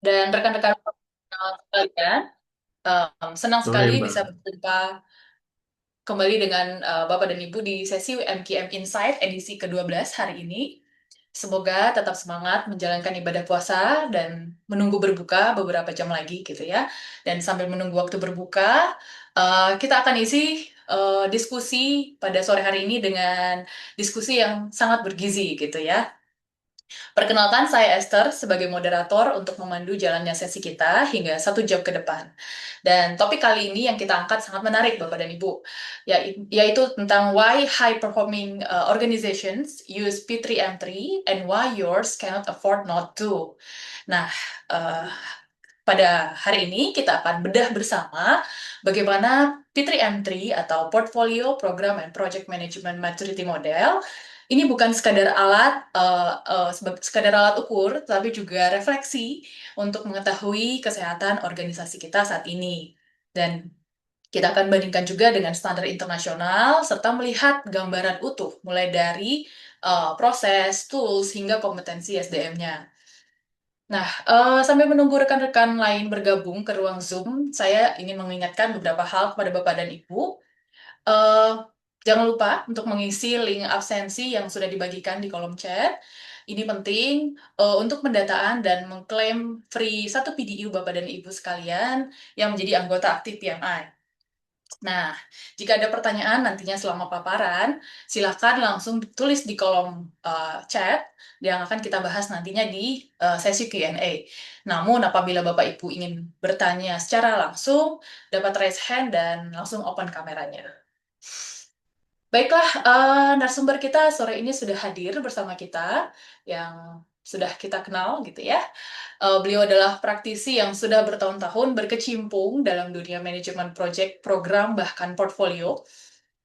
Dan rekan-rekan sekalian, senang Sore, sekali Mbak. bisa berjumpa kembali dengan Bapak dan Ibu di sesi UMKM Insight edisi ke-12 hari ini. Semoga tetap semangat menjalankan ibadah puasa dan menunggu berbuka beberapa jam lagi gitu ya. Dan sambil menunggu waktu berbuka, kita akan isi diskusi pada sore hari ini dengan diskusi yang sangat bergizi gitu ya. Perkenalkan, saya Esther sebagai moderator untuk memandu jalannya sesi kita hingga 1 jam ke depan. Dan topik kali ini yang kita angkat sangat menarik, Bapak dan Ibu, yaitu tentang why high performing organizations use P3M3 and why yours cannot afford not to. Nah, eh, pada hari ini kita akan bedah bersama bagaimana P3M3 atau Portfolio Program and Project Management Maturity Model ini bukan sekadar sekadar alat ukur, tapi juga refleksi untuk mengetahui kesehatan organisasi kita saat ini. Dan kita akan bandingkan juga dengan standar internasional serta melihat gambaran utuh mulai dari proses, tools hingga kompetensi SDM-nya. Nah, sambil menunggu rekan-rekan lain bergabung ke ruang Zoom, saya ingin mengingatkan beberapa hal kepada Bapak dan Ibu. Eh, Jangan lupa untuk mengisi link absensi yang sudah dibagikan di kolom chat. Ini penting untuk pendataan dan mengklaim free 1 PDU Bapak dan Ibu sekalian yang menjadi anggota aktif PMI. Nah, jika ada pertanyaan nantinya selama paparan, silakan langsung tulis di kolom chat yang akan kita bahas nantinya di sesi Q&A. Namun, apabila Bapak Ibu ingin bertanya secara langsung, dapat raise hand dan langsung open kameranya. Baiklah, narasumber kita sore ini sudah hadir bersama kita, yang sudah kita kenal gitu ya. Beliau adalah praktisi yang sudah bertahun-tahun berkecimpung dalam dunia manajemen proyek, program, bahkan portfolio.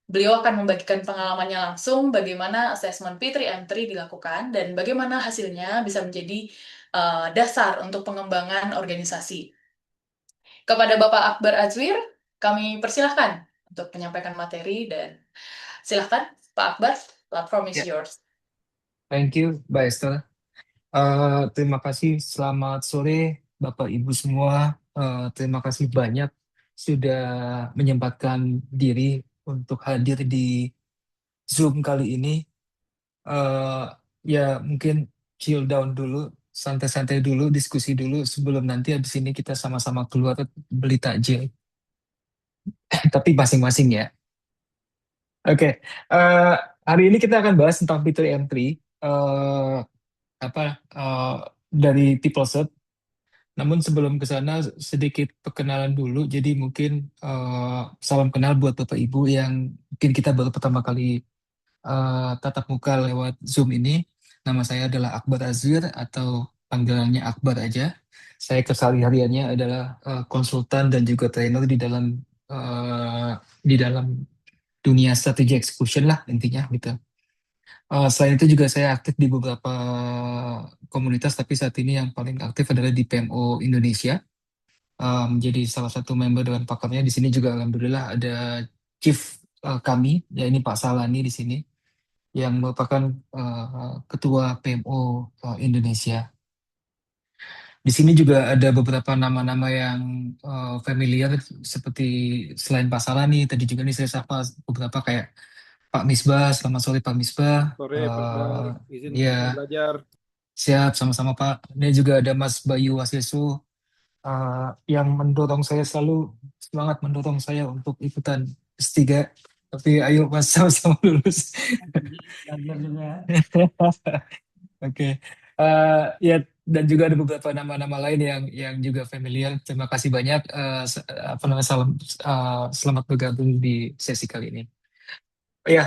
Beliau akan membagikan pengalamannya langsung bagaimana asesmen P3M3 dilakukan dan bagaimana hasilnya bisa menjadi dasar untuk pengembangan organisasi. Kepada Bapak Akbar Azwir, kami persilahkan untuk menyampaikan materi dan silahkan Pak Akbar, platform is Ya, yours. thank you, Mbak Esther. Terima kasih. Selamat sore, Bapak Ibu semua. Terima kasih banyak sudah menyempatkan diri untuk hadir di Zoom kali ini. Eh, ya, mungkin chill down dulu, santai-santai dulu, diskusi dulu sebelum nanti habis ini kita sama-sama keluar beli takjil. Tapi masing-masing ya. Oke, eh, hari ini kita akan bahas tentang P3M3. Eh, apa dari PeopleSoft. Namun sebelum ke sana sedikit perkenalan dulu. Jadi mungkin salam kenal buat Bapak Ibu yang mungkin kita baru pertama kali tatap muka lewat Zoom ini. Nama saya adalah Akbar Azwir atau panggilannya Akbar aja. Saya kesehariannya adalah konsultan dan juga trainer eh, di dalam dunia strategi execution lah intinya gitu. Selain itu juga saya aktif di beberapa komunitas, tapi saat ini yang paling aktif adalah di PMO Indonesia. Menjadi salah satu member Dewan Pakarnya. Di sini juga alhamdulillah ada Chief kami, ya ini Pak Salani di sini, yang merupakan Ketua PMO Indonesia. Di sini juga ada beberapa nama-nama yang familiar, seperti selain Pak Salani, tadi juga nih saya sapa beberapa kayak Pak Misbah. Selamat sore Pak Misbah. Sore Pak Eh, Akbar, izin ya, izin belajar. siap, sama-sama Pak. Ini juga ada Mas Bayu Waseso, eh, yang mendorong saya selalu semangat mendorong saya untuk ikutan S3. Tapi ayo Mas sama-sama lulus. Oke. Ya, dan juga ada beberapa nama-nama lain yang juga familiar. Terima kasih banyak. Apa namanya, selamat bergabung di sesi kali ini. Ya,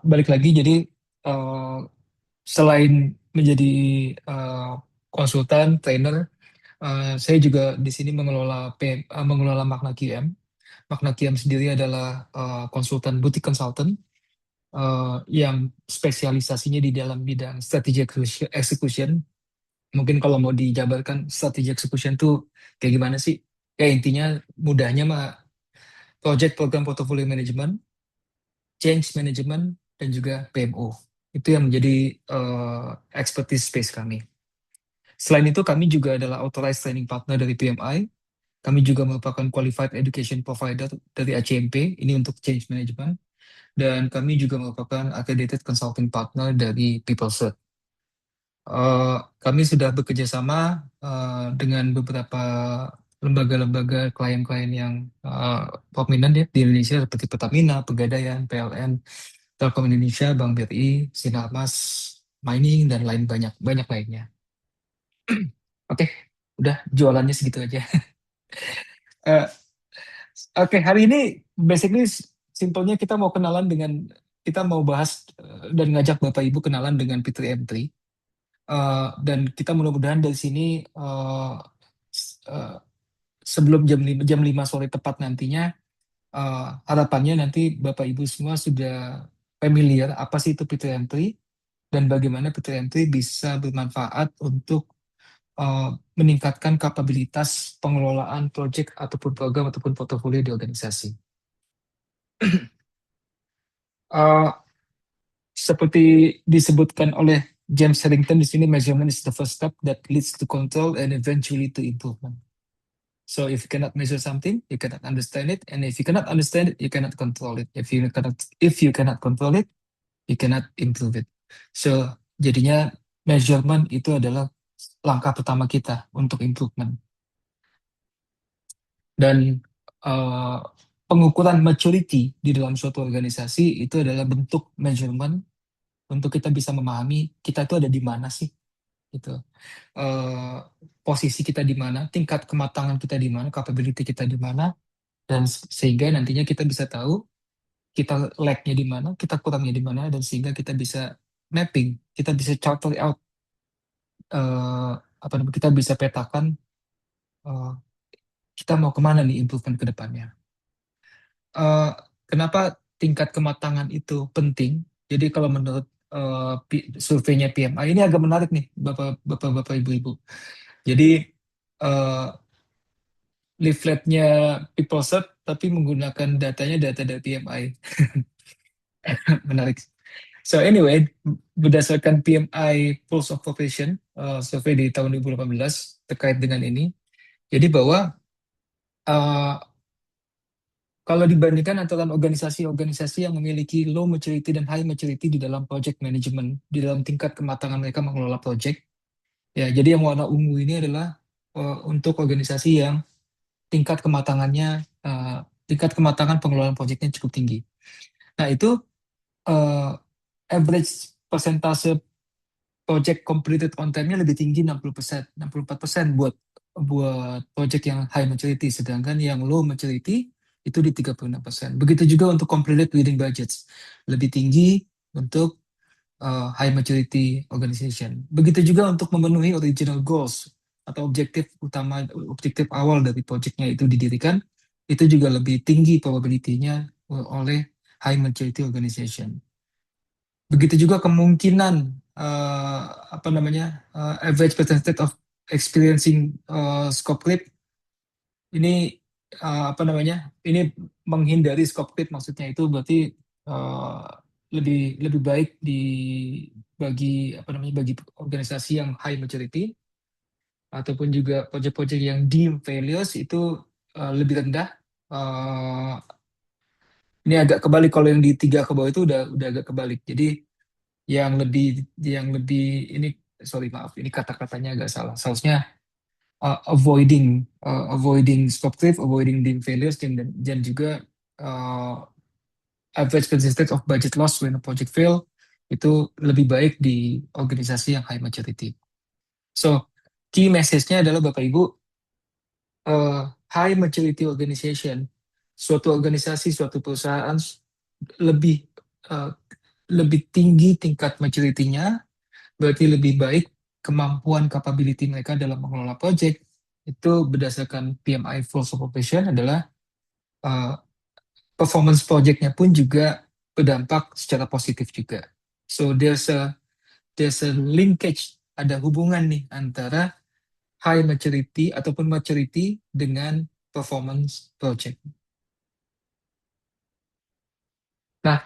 balik lagi. Jadi eh, selain menjadi eh, konsultan, trainer, saya juga di sini mengelola Magna QM. Magna QM sendiri adalah konsultan boutique consultant yang spesialisasinya di dalam bidang strategi execution. Mungkin kalau mau dijabarkan strategi execution tuh kayak gimana sih? Ya intinya mudahnya mah project program portfolio management, change management, dan juga PMO. Itu yang menjadi expertise space kami. Selain itu, kami juga adalah authorized training partner dari PMI. Kami juga merupakan qualified education provider dari ACMP, ini untuk change management. Dan kami juga merupakan accredited consulting partner dari PeopleCert. Eh, Kami sudah bekerja sama dengan beberapa lembaga-lembaga klien-klien yang prominent ya di Indonesia seperti Pertamina, Pegadaian, PLN, Telkom Indonesia, Bank BRI, Sinarmas, Mining, dan lain banyak banyak lainnya. Oke, udah jualannya segitu aja. Eh, Oke, hari ini basically simpelnya kita mau kenalan dengan kita mau bahas dan ngajak Bapak Ibu kenalan dengan P3M3. Dan kita mudah-mudahan dari sini eh, sebelum jam 5 sore tepat nantinya harapannya nanti Bapak Ibu semua sudah familiar apa sih itu P3M3 dan bagaimana P3M3 bisa bermanfaat untuk eh, meningkatkan kapabilitas pengelolaan proyek ataupun program ataupun portofolio di organisasi. Eh, Seperti disebutkan oleh James Harrington di sini, measurement is the first step that leads to control and eventually to improvement. So if you cannot measure something, you cannot understand it, and if you cannot understand it, you cannot control it. If you cannot control it, you cannot improve it. So jadinya measurement itu adalah langkah pertama kita untuk improvement. Dan uh, pengukuran maturity di dalam suatu organisasi itu adalah bentuk measurement untuk kita bisa memahami kita itu ada di mana sih gitu. Eh, Posisi kita di mana, tingkat kematangan kita di mana, capability kita di mana, dan sehingga nantinya kita bisa tahu kita lag-nya di mana, kita kurangnya di mana, dan sehingga kita bisa mapping, kita bisa charter out, eh, apa namanya, kita bisa petakan eh, kita mau kemana nih improvement ke depannya. Eh, Kenapa tingkat kematangan itu penting? Jadi kalau menurut surveinya PMI ini agak menarik nih, bapak-bapak, ibu-ibu. Jadi eh, leafletnya PeopleSoft tapi menggunakan data dari PMI. Menarik. So anyway, berdasarkan PMI Pulse of Profession survei di tahun 2018 terkait dengan ini, jadi bahwa uh, kalau dibandingkan antara organisasi-organisasi yang memiliki low maturity dan high maturity di dalam project management, di dalam tingkat kematangan mereka mengelola project, ya jadi yang warna ungu ini adalah untuk organisasi yang tingkat kematangannya, tingkat kematangan pengelolaan proyeknya cukup tinggi. Nah itu uh, average persentase project completed on time-nya lebih tinggi 60%, 64% buat buat project yang high maturity, sedangkan yang low maturity itu di 36%. Begitu juga untuk completed within budgets, lebih tinggi untuk high maturity organization. Begitu juga untuk memenuhi original goals atau objektif awal dari projectnya itu didirikan, itu juga lebih tinggi probability-nya oleh high maturity organization. Begitu juga kemungkinan eh, apa namanya average percentage of experiencing scope creep ini apa namanya ini menghindari scope creep, maksudnya itu berarti eh, lebih lebih baik bagi apa namanya bagi organisasi yang high maturity ataupun juga proyek-proyek yang deemed failures itu lebih rendah. Eh, ini agak kebalik, kalau yang di tiga ke bawah itu udah agak kebalik. Jadi yang lebih ini, sorry maaf, ini kata-katanya agak salah. Seharusnya avoiding scope creep, avoiding deemed failures, dan juga uh, average persistence of budget loss when a project fail itu lebih baik di organisasi yang high maturity. So key message-nya adalah Bapak Ibu, high maturity organization, suatu organisasi, suatu perusahaan lebih uh, lebih tinggi tingkat maturity-nya, berarti lebih baik kemampuan capability mereka dalam mengelola project. Itu berdasarkan PMI Full Supervision adalah uh, performance projectnya pun juga berdampak secara positif juga. So there's a linkage, ada hubungan nih antara high maturity ataupun maturity dengan performance project. Nah,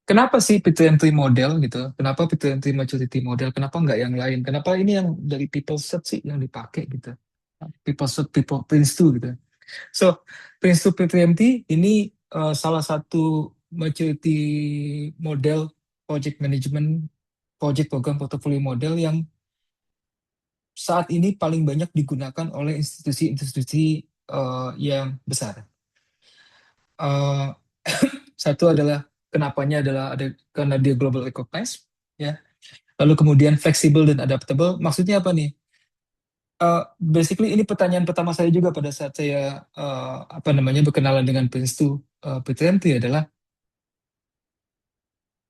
Kenapa sih P2M3 model gitu? Kenapa P2M3 maturity model? Kenapa nggak yang lain? Kenapa ini yang dari people set sih yang dipakai gitu? People set, people Prince2 gitu. So, Prince2 P2M3 ini salah satu maturity model project management, project program portfolio model yang saat ini paling banyak digunakan oleh institusi-institusi yang besar. Eh, Satu adalah kenapanya adalah ada karena dia global recognized, ya. Lalu kemudian fleksibel dan adaptable. Maksudnya apa nih? Basically ini pertanyaan pertama saya juga pada saat saya apa namanya berkenalan dengan Prince2 P2M3 adalah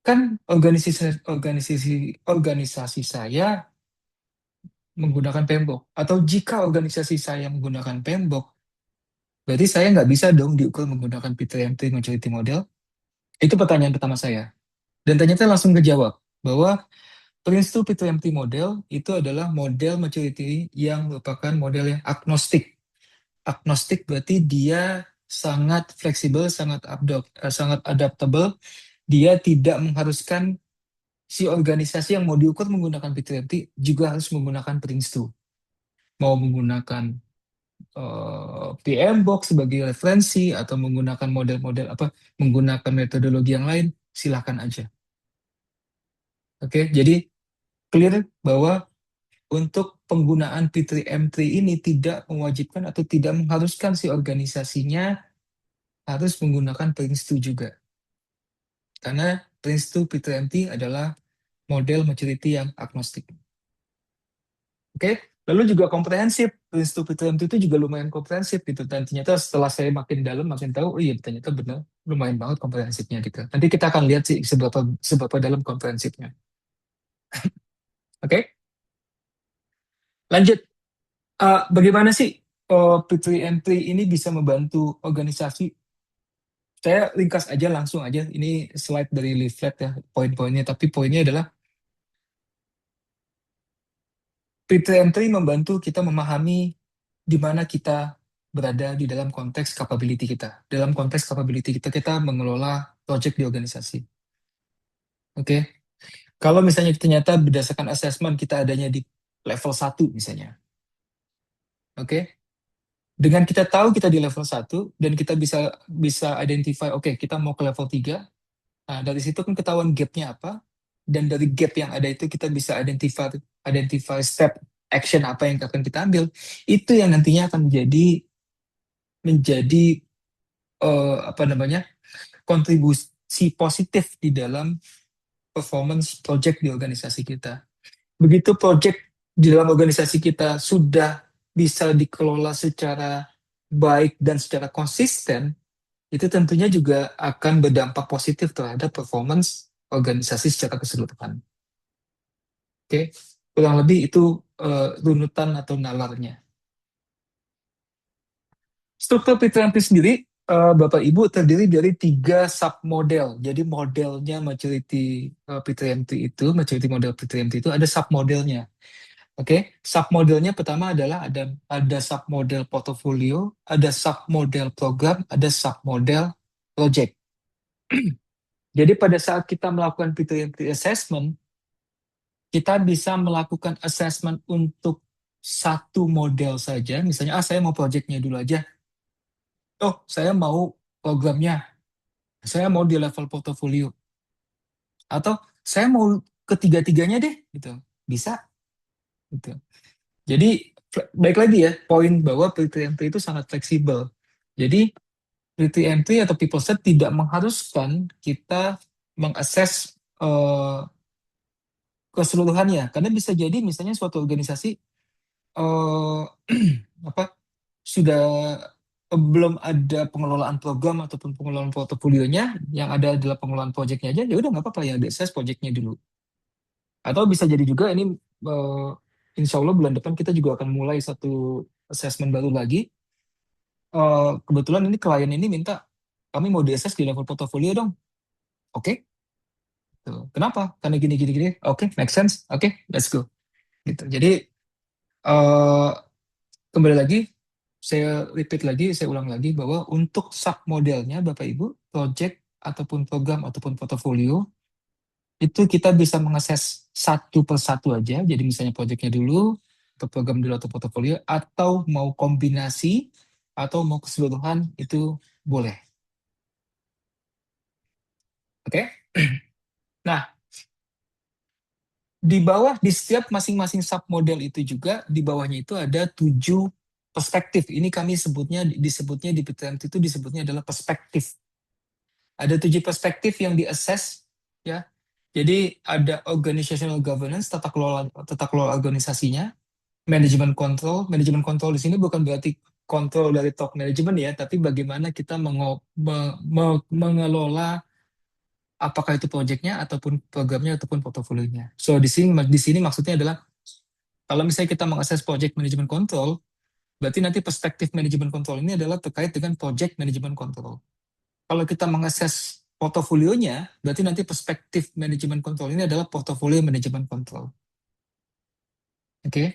kan organisasi saya menggunakan PMBOK atau jika organisasi saya menggunakan PMBOK berarti saya nggak bisa dong diukur menggunakan P2M3 maturity model. Itu pertanyaan pertama saya. Dan ternyata langsung kejawab bahwa Prince2 P2MT model itu adalah model maturity yang merupakan model yang agnostik. Agnostik berarti dia sangat fleksibel, sangat adaptable. Dia tidak mengharuskan si organisasi yang mau diukur menggunakan P2MT juga harus menggunakan Prince2. Mau menggunakan PM Box sebagai referensi atau menggunakan model-model apa, menggunakan metodologi yang lain, silakan aja. Oke, jadi clear bahwa untuk penggunaan P3M3 ini tidak mewajibkan atau tidak mengharuskan si organisasinya harus menggunakan Prince2 juga. Karena Prince2 P3M3 adalah model maturity yang agnostik. Oke, lalu juga komprehensif. Prince2 P3M3 itu juga lumayan komprehensif gitu. Dan ternyata setelah saya makin dalam, makin tahu, oh iya ternyata benar, lumayan banget komprehensifnya gitu. Nanti kita akan lihat sih seberapa, seberapa dalam komprehensifnya. Oke, lanjut. Bagaimana sih P3M3 ini bisa membantu organisasi? Saya ringkas aja langsung aja. Ini slide dari leaflet ya, poin-poinnya. Tapi poinnya adalah P3M3 membantu kita memahami di mana kita berada di dalam konteks capability kita. Dalam konteks capability kita, kita mengelola project di organisasi. Oke. Kalau misalnya ternyata berdasarkan assessment kita adanya di level 1 misalnya. Oke. Dengan kita tahu kita di level 1 dan kita bisa bisa identify, oke, kita mau ke level 3. Nah, dari situ kan ketahuan gap-nya apa, dan dari gap yang ada itu kita bisa identify identify step action apa yang akan kita ambil. Itu yang nantinya akan menjadi apa namanya kontribusi positif di dalam performance project di organisasi kita. Begitu project di dalam organisasi kita sudah bisa dikelola secara baik dan secara konsisten, itu tentunya juga akan berdampak positif terhadap performance organisasi secara keseluruhan. Oke, kurang lebih itu runutan atau nalarnya. Struktur P3MP sendiri, Bapak Ibu, terdiri dari 3 submodel. Jadi modelnya maturity P3MT itu, maturity model P3MT itu ada submodelnya. Oke, submodelnya pertama adalah ada submodel portofolio, ada submodel program, ada submodel project. Jadi pada saat kita melakukan P3MT assessment, kita bisa melakukan assessment untuk satu model saja. Misalnya, saya mau projectnya dulu aja. Oh, saya mau programnya. Saya mau di level portofolio. Atau saya mau ketiga-tiganya deh, gitu. Bisa, gitu. Jadi, baik lagi ya, poin bahwa P3MT itu sangat fleksibel. Jadi, P3MT atau people set tidak mengharuskan kita mengakses keseluruhannya. Karena bisa jadi misalnya suatu organisasi eh, apa sudah belum ada pengelolaan program ataupun pengelolaan portofolionya, yang ada adalah pengelolaan proyeknya aja, ya udah nggak apa-apa ya diakses proyeknya dulu. Atau bisa jadi juga ini eh, insya Allah bulan depan kita juga akan mulai satu assessment baru lagi. Kebetulan ini klien ini minta kami mau diakses di level portofolio dong. Oke, tuh. Kenapa? Karena gini gini gini. Oke, make sense. Oke, let's go. Gitu. Jadi eh, kembali lagi, saya repeat lagi, saya ulang lagi bahwa untuk submodelnya Bapak Ibu, project ataupun program ataupun portofolio, itu kita bisa mengakses satu persatu aja. Jadi misalnya proyeknya dulu, atau program dulu atau portofolio, atau mau kombinasi, atau mau keseluruhan, itu boleh. Oke? Nah, di bawah, di setiap masing-masing submodel itu juga, di bawahnya itu ada 7 perspektif. Ini kami disebutnya di PTMT itu disebutnya adalah perspektif. Ada 7 perspektif yang di-assess, ya. Jadi ada organizational governance, tata kelola organisasinya, manajemen kontrol di sini bukan berarti kontrol dari top manajemen ya, tapi bagaimana kita mengelola apakah itu proyeknya ataupun programnya ataupun portofolionya. So di sini maksudnya adalah kalau misalnya kita mengakses project manajemen kontrol, berarti nanti perspektif manajemen kontrol ini adalah terkait dengan project manajemen kontrol. Kalau kita mengakses portofolionya, berarti nanti perspektif manajemen kontrol ini adalah portofolio manajemen kontrol. Oke? Okay?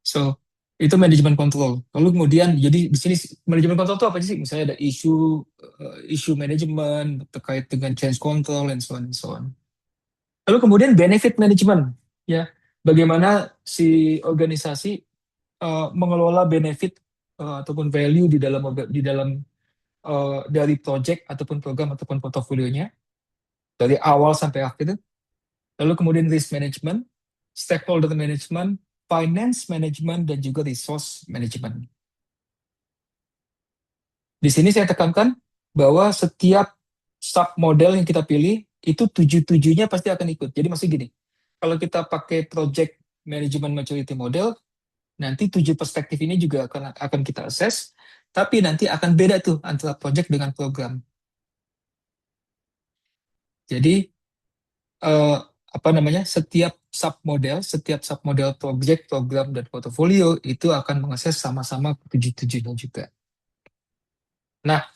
So, itu manajemen kontrol. Lalu kemudian, jadi di sini manajemen kontrol itu apa sih? Misalnya ada isu manajemen terkait dengan change control and so on and so on. Lalu kemudian benefit management, ya, bagaimana si organisasi mengelola benefit ataupun value di dalam dari project ataupun program ataupun portofolionya dari awal sampai akhir. Lalu kemudian risk management, stakeholder management, finance management, dan juga resource management. Di sini saya tekankan bahwa setiap submodel yang kita pilih itu tujuh-tujuhnya pasti akan ikut. Jadi masih gini, kalau kita pakai project management maturity model, nanti 7 perspektif ini juga akan kita assess, tapi nanti akan beda tuh antara project dengan program. Jadi eh, apa namanya, setiap submodel project, program, dan portofolio itu akan mengakses sama-sama tujuh-tujuhnya juga. Nah,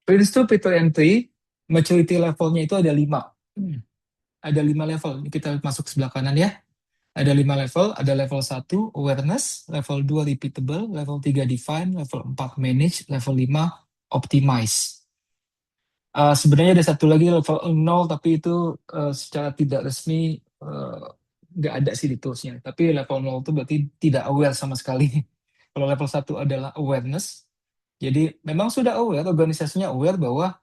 Prince 2 Peter Entry, maturity levelnya itu ada 5. Ada 5 level. Ini kita masuk sebelah kanan ya. Ada 5 level. Ada level 1, awareness. Level 2, repeatable. Level 3, define. Level 4, manage. Level 5, optimize. Sebenarnya ada satu lagi level 0, tapi itu secara tidak resmi nggak ada sih di toolsnya. Tapi level 0 itu berarti tidak aware sama sekali. Kalau level 1 adalah awareness. Jadi memang sudah aware, organisasinya aware bahwa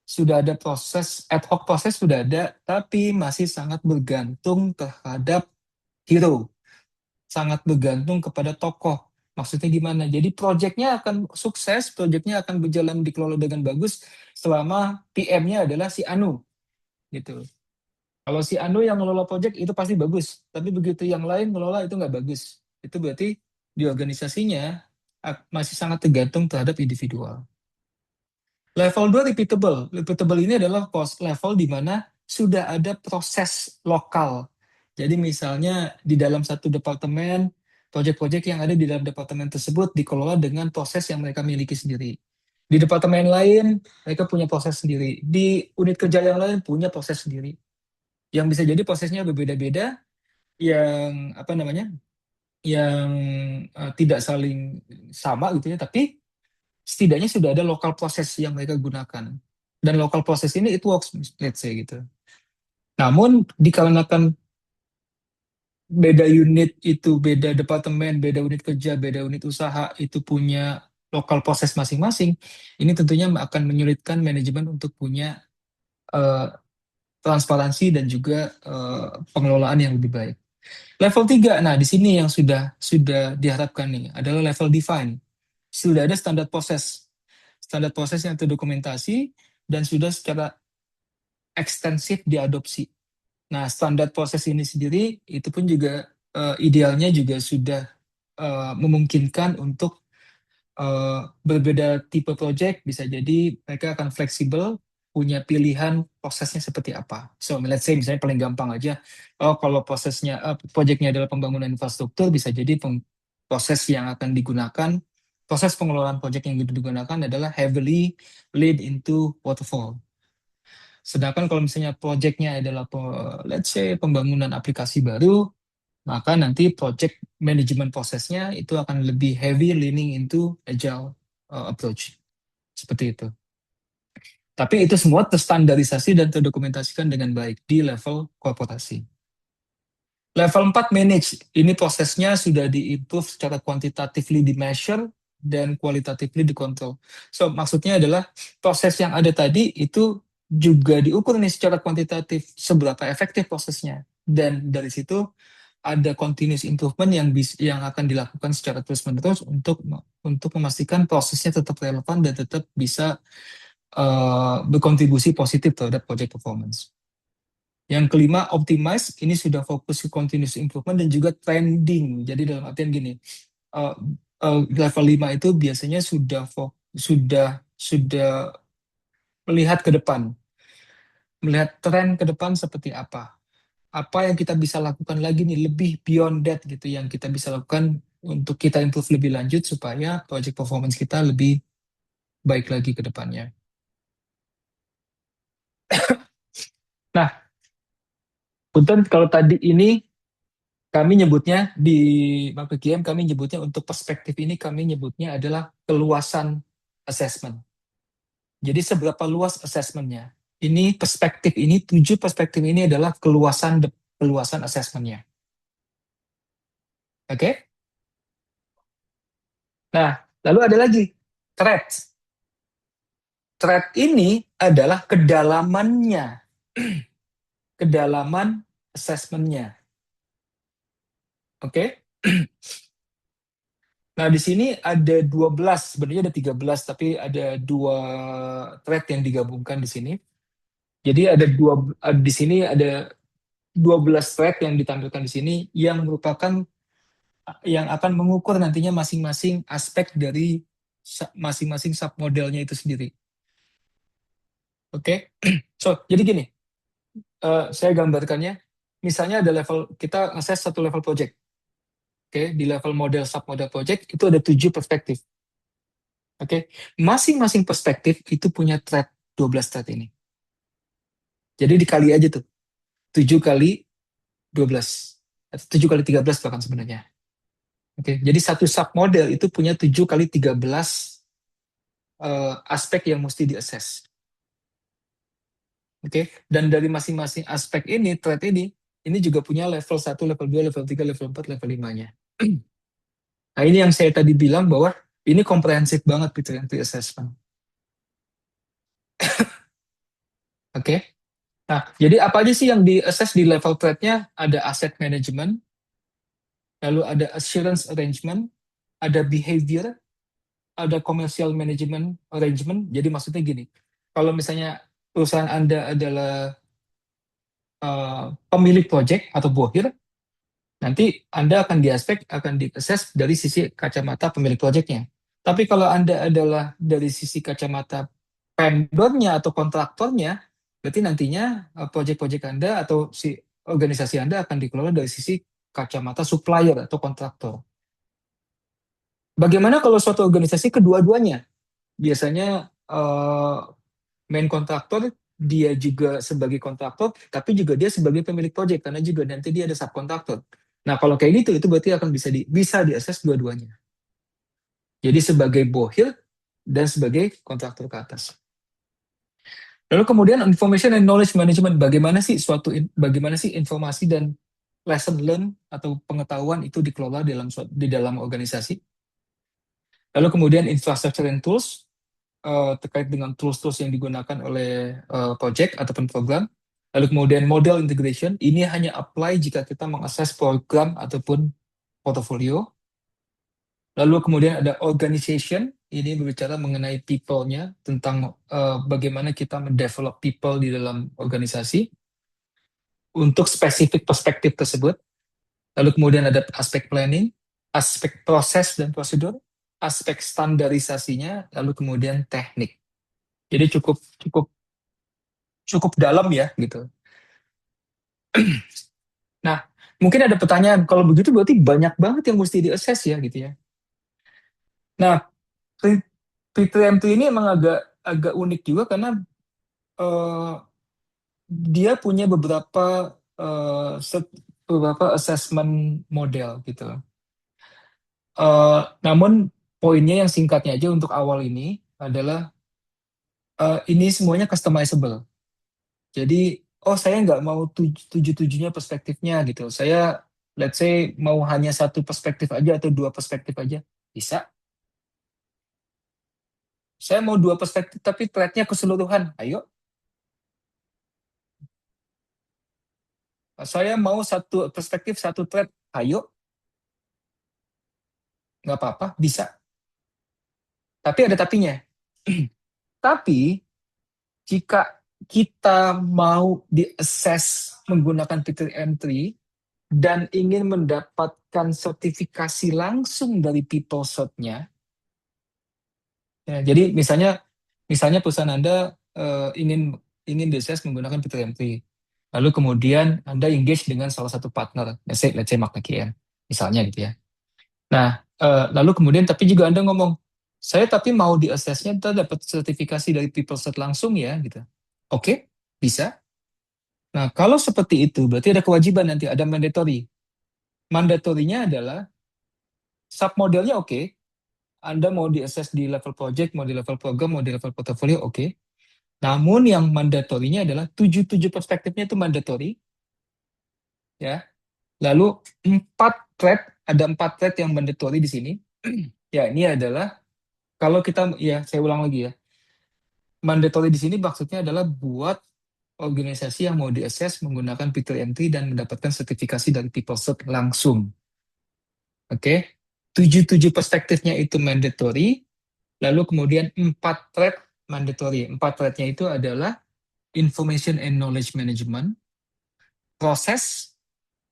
sudah ada proses, ad hoc proses sudah ada, tapi masih sangat bergantung terhadap hero. Sangat bergantung kepada tokoh. Maksudnya gimana? Jadi proyeknya akan sukses, proyeknya akan berjalan dikelola dengan bagus selama PM-nya adalah si Anu. Gitu. Kalau si Anu yang ngelola proyek itu pasti bagus, tapi begitu yang lain ngelola itu nggak bagus. Itu berarti di organisasinya masih sangat tergantung terhadap individual. Level 2 repeatable. Repeatable ini adalah level di mana sudah ada proses lokal. Jadi misalnya di dalam satu departemen, proyek-proyek yang ada di dalam departemen tersebut dikelola dengan proses yang mereka miliki sendiri. Di departemen lain, mereka punya proses sendiri. Di unit kerja yang lain punya proses sendiri. Yang bisa jadi prosesnya berbeda-beda, yang apa namanya, yang tidak saling sama gitu ya, tapi setidaknya sudah ada lokal proses yang mereka gunakan. Dan lokal proses ini it works, let's say gitu. Namun dikarenakan beda unit itu, beda departemen, beda unit kerja, beda unit usaha itu punya lokal proses masing-masing, ini tentunya akan menyulitkan manajemen untuk punya uh, transparansi dan juga pengelolaan yang lebih baik. Level 3, nah di sini yang sudah diharapkan nih adalah level define. Sudah ada standar proses. Standar proses yang terdokumentasi dan sudah secara ekstensif diadopsi. Nah, standar proses ini sendiri itu pun juga idealnya juga sudah memungkinkan untuk berbeda tipe project, bisa jadi mereka akan fleksibel, punya pilihan prosesnya seperti apa. So, let's say misalnya paling gampang aja, kalau prosesnya, projectnya adalah pembangunan infrastruktur, bisa jadi proses yang akan digunakan, proses pengelolaan project yang digunakan adalah heavily lead into waterfall. Sedangkan kalau misalnya projectnya adalah, let's say, pembangunan aplikasi baru, maka nanti project management prosesnya itu akan lebih heavy leaning into agile approach. Seperti itu. Tapi itu semua terstandarisasi dan terdokumentasikan dengan baik di level korporasi. Level 4 manage. Ini prosesnya sudah di-improve secara quantitatively di measure dan qualitatively dikontrol. So, maksudnya adalah proses yang ada tadi itu juga diukur nih secara kuantitatif seberapa efektif prosesnya. Dan dari situ ada continuous improvement yang akan dilakukan secara terus-menerus untuk memastikan prosesnya tetap relevan dan tetap bisa berkontribusi positif terhadap project performance. Yang kelima, optimize. Ini sudah fokus ke continuous improvement dan juga trending. Jadi dalam artian gini, uh, level 5 itu biasanya sudah melihat ke depan, melihat tren ke depan seperti apa. Apa yang kita bisa lakukan lagi nih, lebih beyond that gitu, yang kita bisa lakukan untuk kita improve lebih lanjut supaya project performance kita lebih baik lagi ke depannya. Nah, punten kalau tadi ini kami nyebutnya di Mapegm, kami nyebutnya untuk perspektif ini kami nyebutnya adalah keluasan assessment. Jadi seberapa luas assessmentnya? Ini perspektif ini, 7 perspektif ini adalah keluasan assessmentnya. Oke? Nah, lalu ada lagi threats. Threat ini adalah kedalamannya, kedalaman assessmentnya. Oke? Nah, di sini ada 12, sebenarnya ada 13, tapi ada 2 thread yang digabungkan di sini. Jadi di sini ada 12 thread yang ditampilkan di sini yang merupakan yang akan mengukur nantinya masing-masing aspek dari masing-masing submodelnya itu sendiri. Oke? So, jadi gini, saya gambarkannya. Misalnya ada level, kita nge-assess satu level project. Oke, di level model submodel project itu ada 7 perspektif. Oke, masing-masing perspektif itu punya thread 12 thread ini. Jadi dikali aja tuh, 7 kali 12 atau 7 kali 13 bahkan sebenarnya. Oke, jadi satu submodel itu punya 7 kali 13 aspek yang mesti diakses. Oke, dan dari masing-masing aspek ini, thread ini juga punya level 1, level 2, level 3, level 4, level 5-nya. Nah, ini yang saya tadi bilang bahwa ini komprehensif banget gitu yang assessment. Oke. Nah, jadi apa aja sih yang di-assess di level thread-nya? Ada asset management, lalu ada assurance arrangement, ada behavior, ada commercial management arrangement. Jadi maksudnya gini, kalau misalnya perusahaan Anda adalah pemilik project atau bohir, nanti Anda akan di-assess dari sisi kacamata pemilik projectnya. Tapi kalau Anda adalah dari sisi kacamata vendornya atau kontraktornya, berarti nantinya project-project Anda atau si organisasi Anda akan dikelola dari sisi kacamata supplier atau kontraktor. Bagaimana kalau suatu organisasi kedua-duanya? Biasanya main kontraktor dia juga sebagai kontraktor, tapi juga dia sebagai pemilik project karena juga nanti dia ada subkontraktor. Nah, kalau kayak gitu itu berarti akan bisa diakses dua-duanya. Jadi sebagai bohir dan sebagai kontraktor ke atas. Lalu kemudian information and knowledge management, bagaimana sih informasi dan lesson learn atau pengetahuan itu dikelola di dalam organisasi. Lalu kemudian infrastructure and tools, terkait dengan tools-tools yang digunakan oleh project ataupun program. Lalu kemudian model integration, ini hanya apply jika kita mengakses program ataupun portfolio. Lalu kemudian ada organization, ini berbicara mengenai people-nya, tentang bagaimana kita mendevelop people di dalam organisasi untuk spesifik perspektif tersebut. Lalu kemudian ada aspek planning, aspek proses dan prosedur, aspek standarisasinya, lalu kemudian teknik. Jadi cukup cukup cukup dalam ya gitu. Nah, mungkin ada pertanyaan, kalau begitu berarti banyak banget yang mesti di-assess ya gitu ya. Nah, P3M2 ini emang agak agak unik juga karena eh, dia punya beberapa assessment model gitu. Namun poinnya yang singkatnya aja untuk awal ini adalah ini semuanya customizable. Jadi, oh saya nggak mau tujuh-tujuhnya perspektifnya gitu. Saya, let's say, mau hanya satu perspektif aja atau dua perspektif aja. Bisa. Saya mau dua perspektif tapi thread-nya keseluruhan. Ayo. Saya mau satu perspektif, satu thread. Ayo. Nggak apa-apa, bisa. Tapi ada tapinya. Tapi, jika kita mau di-assess menggunakan fitur entry dan ingin mendapatkan sertifikasi langsung dari PeopleCert-nya, ya, jadi misalnya perusahaan Anda ingin ingin di-assess menggunakan fitur entry. Lalu kemudian Anda engage dengan salah satu partner, let's say Magna KM, misalnya gitu ya. Nah, lalu kemudian tapi juga Anda ngomong, saya tapi mau di assessnya kita dapat sertifikasi dari PeopleCert langsung ya gitu. Oke, bisa. Nah, kalau seperti itu berarti ada kewajiban nanti, ada mandatory. Mandatorinya adalah submodelnya oke. Anda mau di assess di level project, mau di level program, mau di level portfolio, oke. Namun yang mandatorinya adalah tujuh-tujuh perspektifnya itu mandatory, ya. Lalu ada empat thread yang mandatory di sini. Ya, ini adalah kalau kita, ya saya ulang lagi ya, mandatory di sini maksudnya adalah buat organisasi yang mau di-assess menggunakan fitur entry dan mendapatkan sertifikasi dari PeopleCert langsung. Oke, tujuh-tujuh perspektifnya itu mandatory, lalu kemudian empat thread mandatory. Empat threadnya itu adalah information and knowledge management, proses,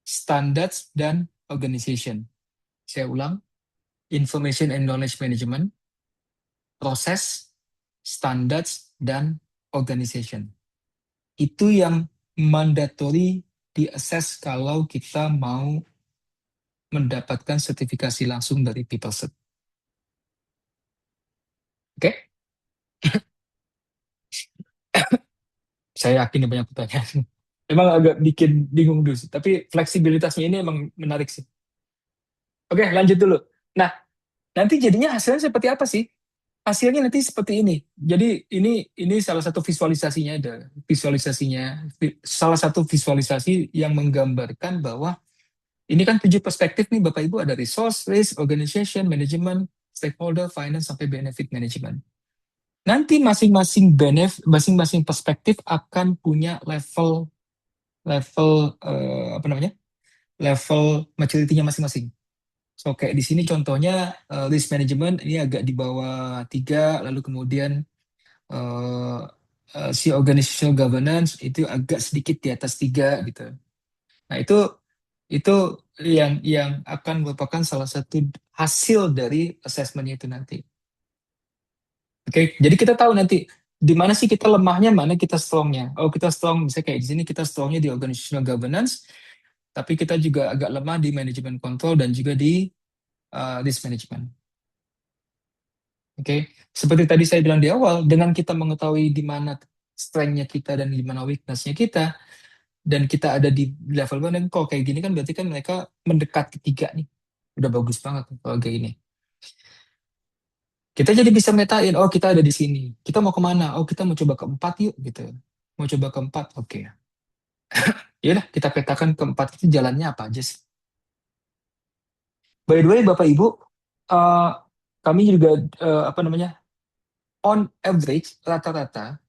standards, dan organization. Saya ulang, information and knowledge management, proses, standards, dan organization. Itu yang mandatory di-assess kalau kita mau mendapatkan sertifikasi langsung dari PeopleCert. Oke? Saya yakin banyak pertanyaan. Emang agak bikin bingung dulu sih, tapi fleksibilitasnya ini emang menarik sih. Oke, lanjut dulu. Nah, nanti jadinya hasilnya seperti apa sih? Hasilnya nanti seperti ini. Jadi ini salah satu visualisasinya, ada visualisasinya, salah satu visualisasi yang menggambarkan bahwa ini kan tujuh perspektif nih Bapak Ibu, ada resource, risk, organization, management, stakeholder, finance, sampai benefit management. Nanti masing-masing perspektif akan punya level level apa namanya? Level maturity-nya masing-masing. So kayak di sini contohnya risk management ini agak di bawah 3, lalu kemudian eh, si organizational governance itu agak sedikit di atas 3 gitu. Nah, itu yang akan merupakan salah satu hasil dari assessment itu nanti. Oke, jadi kita tahu nanti di mana sih kita lemahnya, mana kita strongnya. Oh, kita strong, misalnya kayak di sini kita strongnya di organizational governance, tapi kita juga agak lemah di management control dan juga di risk management. Oke, seperti tadi saya bilang di awal, dengan kita mengetahui di mana strength-nya kita dan di mana weakness-nya kita, dan kita ada di level mana, kok kayak gini kan berarti kan mereka mendekat ketiga nih. Udah bagus banget kalau kayak gini. Kita jadi bisa metain, oh kita ada di sini. Kita mau kemana? Oh kita mau coba keempat yuk gitu. Mau coba keempat, oke. Ya udah kita petakan keempat itu jalannya apa aja sih. By the way Bapak Ibu, eh, kami juga apa namanya, on average rata-rata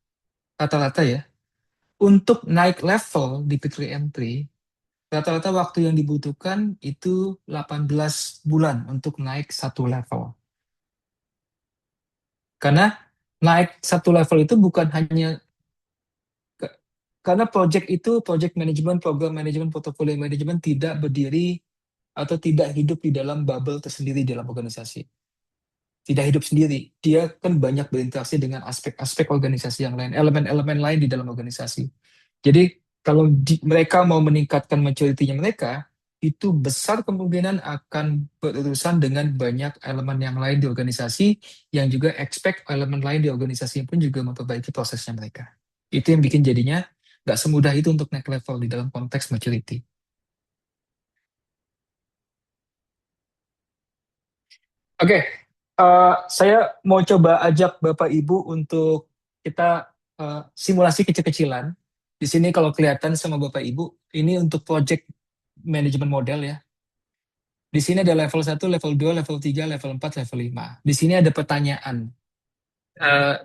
ya, untuk naik level di P3 entry, rata-rata waktu yang dibutuhkan itu 18 bulan untuk naik satu level. Karena naik satu level itu bukan hanya karena project management, program management, portfolio management tidak berdiri atau tidak hidup di dalam bubble tersendiri dalam organisasi. Tidak hidup sendiri. Dia kan banyak berinteraksi dengan aspek-aspek organisasi yang lain, elemen-elemen lain di dalam organisasi. Jadi kalau mereka mau meningkatkan maturity-nya mereka, itu besar kemungkinan akan berurusan dengan banyak elemen yang lain di organisasi, yang juga expect elemen lain di organisasi pun juga memperbaiki prosesnya mereka. Itu yang bikin jadinya nggak semudah itu untuk naik level di dalam konteks maturity. Oke, saya mau coba ajak Bapak Ibu untuk kita simulasi kecil-kecilan. Di sini kalau kelihatan sama Bapak Ibu, ini untuk project management model ya. Di sini ada level 1, level 2, level 3, level 4, level 5. Di sini ada pertanyaan. Eh,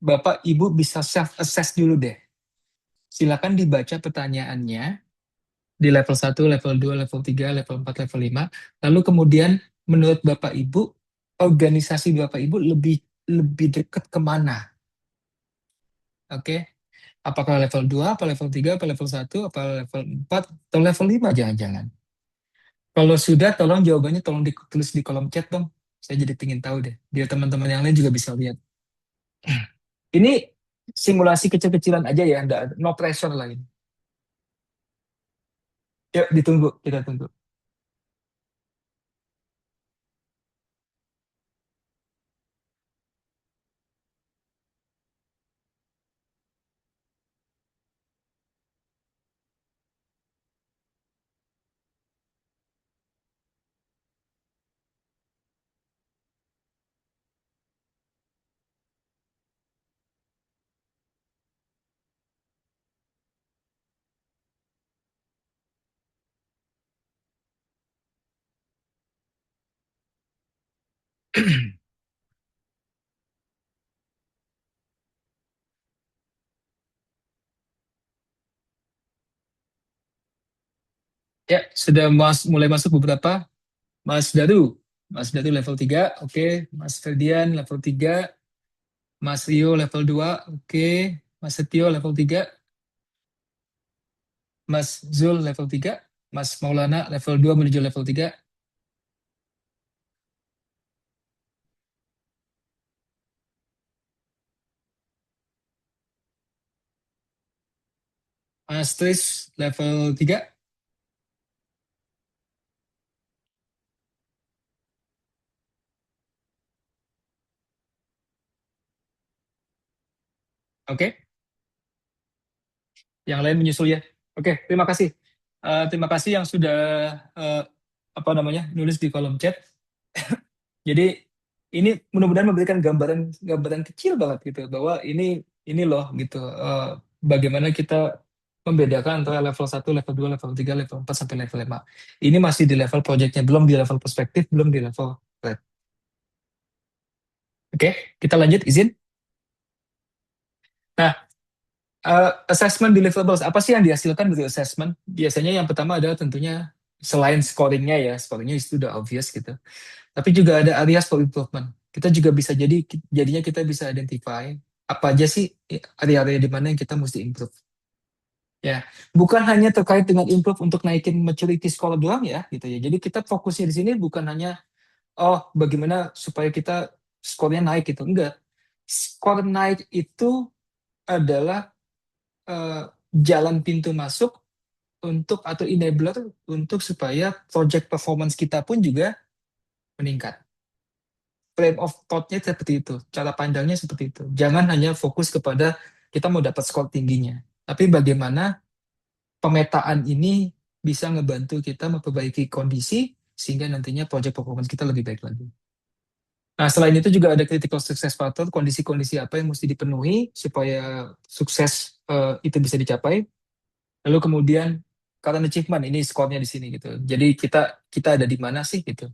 Bapak Ibu bisa self-assess dulu deh. Silakan dibaca pertanyaannya di level 1, level 2, level 3, level 4, level 5. Lalu kemudian menurut Bapak Ibu, organisasi Bapak Ibu lebih lebih dekat kemana? Oke, apakah level 2, apa level 3, apa level 1, apa level 4, atau level 5 jangan-jangan. Kalau sudah, tolong jawabannya tolong ditulis di kolom chat dong. Saya jadi pengen tahu deh, biar teman-teman yang lain juga bisa lihat. Ini simulasi kecil-kecilan aja ya, no pressure lah ini. Yuk, ditunggu, kita tunggu. Ya, sudah mulai masuk beberapa. Mas Daru, Mas Daru level 3, oke. Mas Ferdian level 3, Mas Rio level 2, oke. Mas Setio level 3, Mas Zul level 3, Mas Maulana level 2 menuju level 3, Mas Tris level 3, oke. Yang lain menyusul ya. Oke, terima kasih. Terima kasih yang sudah eh, apa namanya nulis di kolom chat. Jadi ini mudah-mudahan memberikan gambaran gambaran kecil banget gitu bahwa ini loh gitu bagaimana kita membedakan antara level 1, level 2, level 3, level 4 sampai level 5. Ini masih di level projectnya, belum di level perspektif, belum di level red. Oke, kita lanjut izin. Nah, assessment deliverables apa sih yang dihasilkan dari assessment? Biasanya yang pertama adalah tentunya selain scoringnya ya, scoringnya itu udah obvious gitu. Tapi juga ada areas for improvement. Kita juga bisa jadinya kita bisa identify apa aja sih area-area di mana yang kita mesti improve. Ya, bukan hanya terkait dengan improve untuk naikin maturity score doang ya, gitu ya. Jadi kita fokusnya di sini bukan hanya oh bagaimana supaya kita skornya naik gitu, enggak. Skor naik itu adalah eh, jalan pintu masuk untuk atau enabler untuk supaya project performance kita pun juga meningkat. Frame of thought-nya seperti itu, cara pandangnya seperti itu. Jangan hanya fokus kepada kita mau dapat skor tingginya, tapi bagaimana pemetaan ini bisa ngebantu kita memperbaiki kondisi sehingga nantinya project performance kita lebih baik lagi. Nah, selain itu juga ada critical success factor, kondisi-kondisi apa yang mesti dipenuhi supaya sukses itu bisa dicapai. Lalu kemudian current achievement ini skornya di sini gitu. Jadi kita kita ada di mana sih gitu.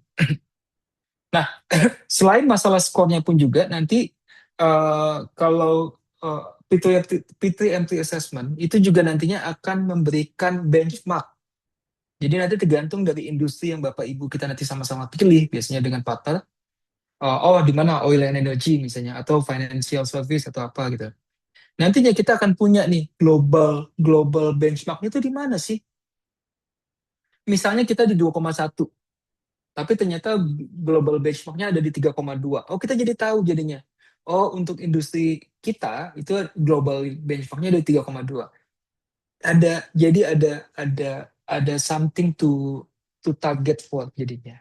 Nah, selain masalah skornya pun juga nanti kalau P3MT assessment itu juga nantinya akan memberikan benchmark. Jadi nanti tergantung dari industri yang Bapak Ibu kita nanti sama-sama pilih, biasanya dengan partner. Oh, di mana oil and energy misalnya, atau financial service atau apa gitu. Nantinya kita akan punya nih global global benchmarknya itu di mana sih? Misalnya kita di 2,1, tapi ternyata global benchmarknya ada di 3,2. Oh, kita jadi tahu jadinya. Oh, untuk industri kita itu global benchmarknya ada di 3,2. Jadi ada something to target for jadinya.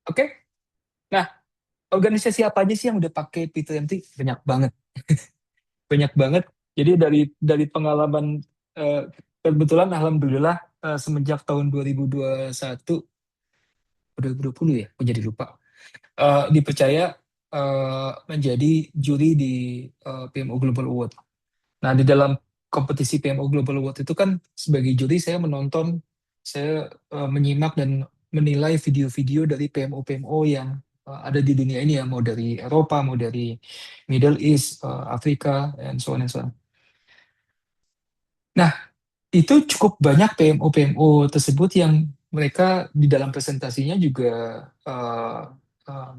Oke. Nah, organisasi apa aja sih yang udah pakai P2MT? Banyak banget. Banyak banget. Jadi dari pengalaman eh, kebetulan alhamdulillah semenjak tahun 2021 2020 ya, aku jadi lupa. dipercaya menjadi juri di PMO Global Award. Nah, di dalam kompetisi PMO Global Award itu kan sebagai juri saya menonton, saya menyimak dan menilai video-video dari PMO-PMO yang ada di dunia ini ya, mau dari Eropa, mau dari Middle East, Afrika, and so on and so on. Nah, itu cukup banyak PMO-PMO tersebut yang mereka di dalam presentasinya juga eh,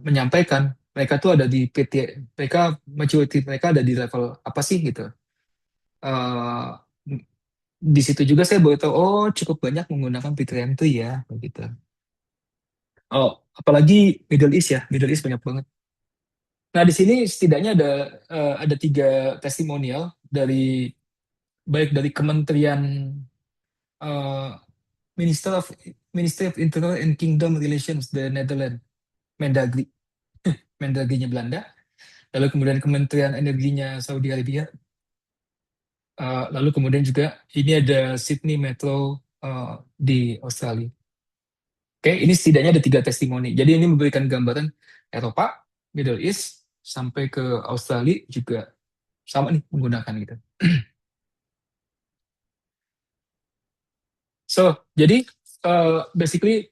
menyampaikan mereka tuh ada di PT, mereka maturity mereka ada di level apa sih gitu. Eh, di situ juga saya baru tahu, oh cukup banyak menggunakan P3M tuh ya, begitu. Oh, apalagi Middle East ya, Middle East banyak banget. Nah, di sini setidaknya ada 3 testimonial dari baik dari Kementerian eh, Minister of Ministry of Internal and Kingdom Relations the Netherlands, Mendagri, Mendagrinya Belanda, lalu kemudian Kementerian Energinya Saudi Arabia, lalu kemudian juga ini ada Sydney Metro di Australia. Oke, ini setidaknya ada 3 testimoni. Jadi ini memberikan gambaran Eropa, Middle East, sampai ke Australia juga sama nih menggunakan gitu. So, jadi basically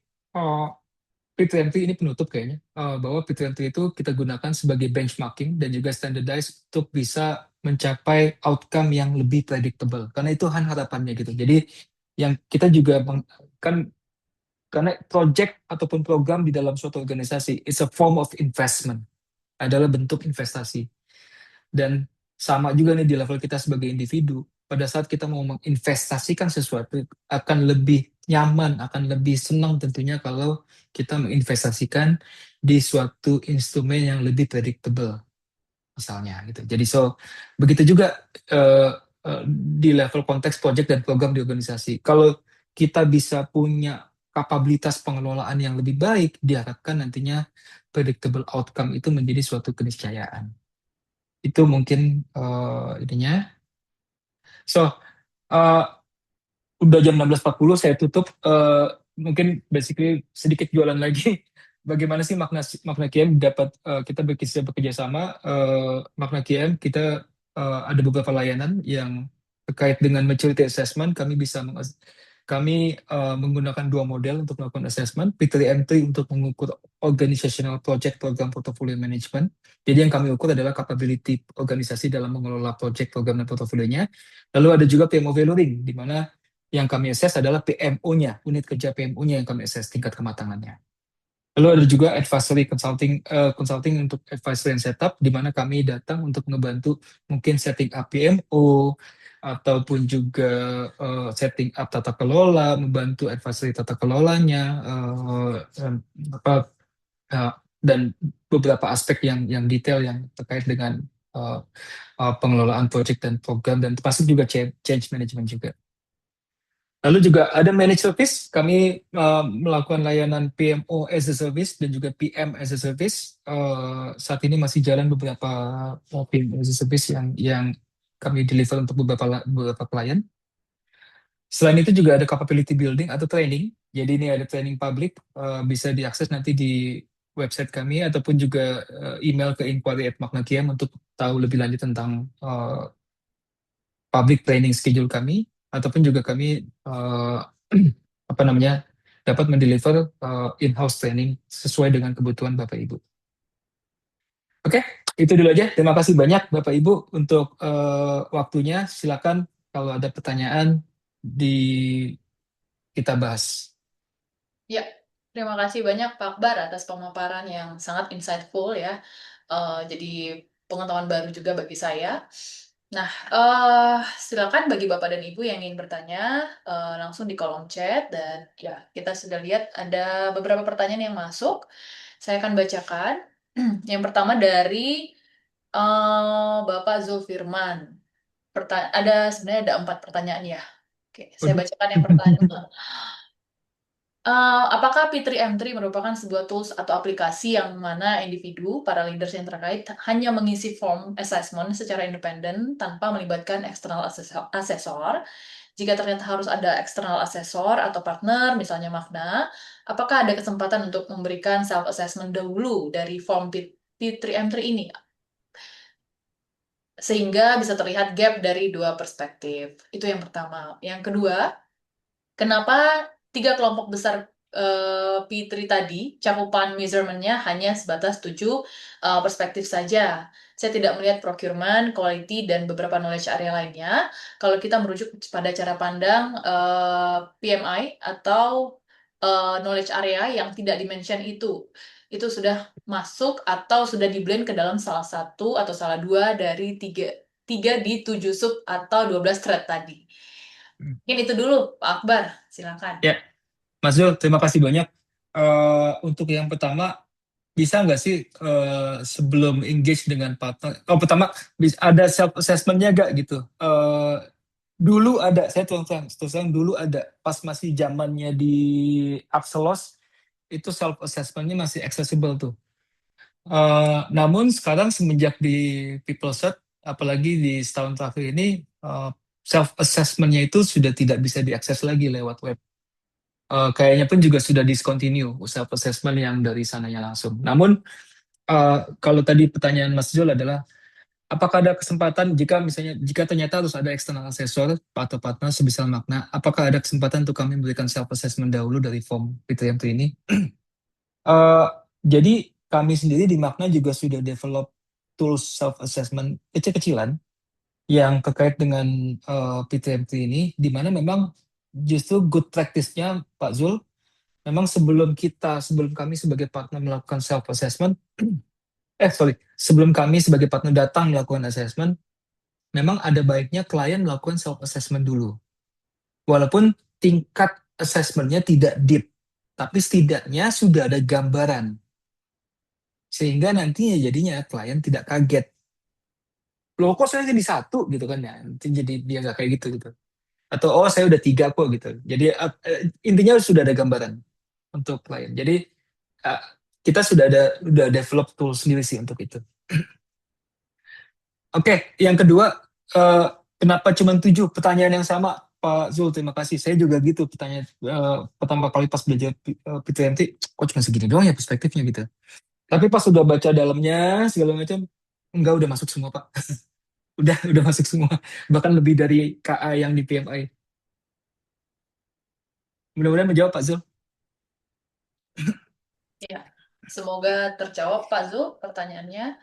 P20 ini penutup kayaknya bahwa P20 itu kita gunakan sebagai benchmarking dan juga standardize untuk bisa mencapai outcome yang lebih predictable. Karena itu kan harapannya gitu. Jadi yang kita juga kan karena project ataupun program di dalam suatu organisasi is a form of investment, adalah bentuk investasi. Dan sama juga nih di level kita sebagai individu. Pada saat kita mau menginvestasikan sesuatu, akan lebih nyaman, akan lebih senang tentunya kalau kita menginvestasikan di suatu instrumen yang lebih predictable, misalnya gitu. Jadi begitu juga eh, di level konteks project dan program di organisasi. Kalau kita bisa punya kapabilitas pengelolaan yang lebih baik, diharapkan nantinya predictable outcome itu menjadi suatu keniscayaan. Itu mungkin ininya. So, uh, udah jam 16.40 saya tutup. Mungkin basically sedikit jualan lagi. Bagaimana sih makna makna QM dapat kita bekerja sama makna QM kita ada beberapa layanan yang terkait dengan maturity assessment kami menggunakan 2 model untuk melakukan assessment P3M3 untuk mengukur organizational project program portfolio management. Jadi yang kami ukur adalah capability organisasi dalam mengelola project program dan portofolionya. Lalu ada juga PMO Valuing di mana yang kami assess adalah PMO-nya, unit kerja PMO-nya yang kami assess tingkat kematangannya. Lalu ada juga advisory consulting untuk advisory and setup, di mana kami datang untuk membantu mungkin setting up PMO, ataupun juga setting up tata kelola, membantu advisory tata kelolanya, apa, dan beberapa aspek yang detail yang terkait dengan uh, pengelolaan project dan program, dan termasuk juga change management juga. Lalu juga ada managed service, kami melakukan layanan PMO as a service dan juga PM as a service. Saat ini masih jalan beberapa PMO as a service yang kami deliver untuk beberapa klien. Selain itu juga ada capability building atau training. Jadi ini ada training public, bisa diakses nanti di website kami ataupun juga email ke inquiry@magnakiam untuk tahu lebih lanjut tentang public training schedule kami, ataupun juga kami apa namanya dapat mendeliver in-house training sesuai dengan kebutuhan Bapak Ibu. Oke, itu dulu aja. Terima kasih banyak Bapak Ibu untuk waktunya. Silakan kalau ada pertanyaan di kita bahas. Ya, terima kasih banyak Pak Akbar atas pemaparan yang sangat insightful ya. Jadi pengetahuan baru juga bagi saya. Nah, silakan bagi Bapak dan Ibu yang ingin bertanya langsung di kolom chat dan ya kita sudah lihat ada beberapa pertanyaan yang masuk. Saya akan bacakan. Yang pertama dari Bapak Zulfirman. Sebenarnya ada 4 pertanyaan ya. Oke, saya Waduh. bacakan yang pertama. Apakah P3M3 merupakan sebuah tools atau aplikasi yang mana individu, para leaders yang terkait, hanya mengisi form assessment secara independen tanpa melibatkan eksternal asesor? Jika ternyata harus ada eksternal asesor atau partner, misalnya Magna, apakah ada kesempatan untuk memberikan self-assessment dahulu dari form P3M3 ini? Sehingga bisa terlihat gap dari dua perspektif. Itu yang pertama. Yang kedua, kenapa tiga kelompok besar P3 tadi, cakupan measurement-nya hanya sebatas tujuh perspektif saja. Saya tidak melihat procurement, quality, dan beberapa knowledge area lainnya. Kalau kita merujuk pada cara pandang PMI atau knowledge area yang tidak dimention itu sudah masuk atau sudah di-blend ke dalam salah satu atau salah dua dari tiga di 7 sub atau 12 thread tadi. Mungkin itu dulu, Pak Akbar. Silakan. Ya, Mas Zul, terima kasih banyak. Untuk yang pertama, bisa nggak sih sebelum engage dengan partner? Oh, pertama ada self assessmentnya nggak gitu? Dulu ada, saya terus terang dulu ada pas masih zamannya di Axelos itu self assessmentnya masih accessible tuh. Namun sekarang semenjak di PeopleCert, apalagi di setahun terakhir ini, self assessmentnya itu sudah tidak bisa diakses lagi lewat web. Kayaknya pun juga sudah discontinue self assessment yang dari sananya langsung. Namun kalau tadi pertanyaan Mas Jul adalah apakah ada kesempatan jika ternyata harus ada external assessor atau partner sebesar Magna, apakah ada kesempatan untuk kami memberikan self assessment dahulu dari form P3M2 ini? Eh, jadi kami sendiri di Magna juga sudah develop tools self assessment kecil-kecilan yang terkait dengan P3M2 ini, di mana memang justru good practice-nya Pak Zul, memang sebelum kami sebagai partner melakukan self assessment, sebelum kami sebagai partner datang melakukan assessment, memang ada baiknya klien melakukan self assessment dulu. Walaupun tingkat assessmentnya tidak deep, tapi setidaknya sudah ada gambaran. Sehingga nantinya jadinya klien tidak kaget. Loh kok saya jadi satu gitu kan ya. Nanti jadi dia nggak kayak gitu gitu. Atau oh saya udah tiga kok gitu. Jadi intinya sudah ada gambaran untuk klien. Jadi uh, kita sudah develop tool sendiri sih untuk itu. Oke, yang kedua, eh, kenapa cuma 7 pertanyaan yang sama, Pak Zul? Terima kasih. Saya juga gitu pertanyaan pertama kali pas belajar P2MT, kok cuma segini doang ya perspektifnya gitu. Tapi pas sudah baca dalamnya segala macam, enggak udah masuk semua Pak. Udah masuk semua. Bahkan lebih dari KA yang di PMI. Mudah-mudahan menjawab Pak Zul. Ya, semoga terjawab Pak Zul pertanyaannya.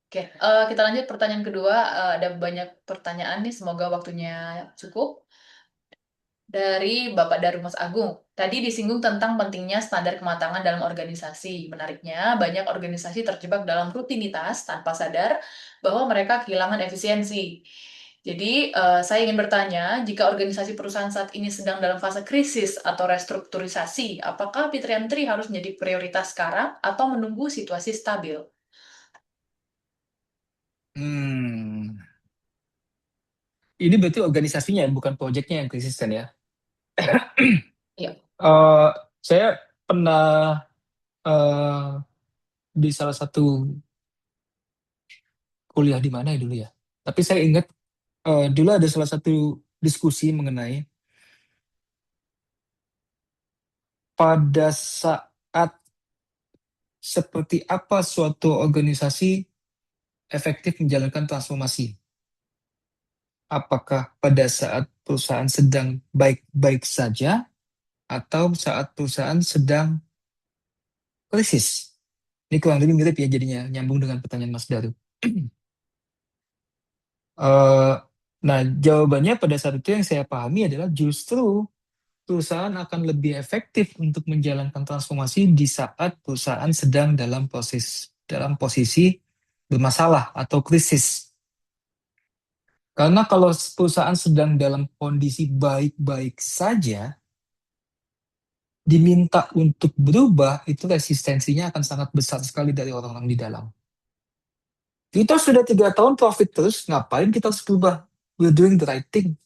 Oke, kita lanjut pertanyaan kedua. Ada banyak pertanyaan nih, semoga waktunya cukup. Dari Bapak Darumas Agung. Tadi disinggung tentang pentingnya standar kematangan dalam organisasi. Menariknya, banyak organisasi terjebak dalam rutinitas tanpa sadar bahwa mereka kehilangan efisiensi. Jadi, saya ingin bertanya, jika organisasi perusahaan saat ini sedang dalam fase krisis atau restrukturisasi, apakah P3M3 harus menjadi prioritas sekarang atau menunggu situasi stabil? Hmm, ini berarti organisasinya bukan proyeknya yang krisis kan ya? Ya, Eh, saya pernah eh, di salah satu kuliah di mana ya dulu ya. Tapi saya ingat dulu ada salah satu diskusi mengenai pada saat seperti apa suatu organisasi efektif menjalankan transformasi. Apakah pada saat perusahaan sedang baik-baik saja atau saat perusahaan sedang krisis? Ini kurang lebih mirip ya jadinya, nyambung dengan pertanyaan Mas Daru. Eh, nah, jawabannya pada saat itu yang saya pahami adalah justru perusahaan akan lebih efektif untuk menjalankan transformasi di saat perusahaan sedang dalam posisi bermasalah atau krisis. Karena kalau perusahaan sedang dalam kondisi baik-baik saja, diminta untuk berubah, itu resistensinya akan sangat besar sekali dari orang-orang di dalam. Kita sudah 3 tahun profit terus, ngapain kita harus berubah? We're doing the right thing.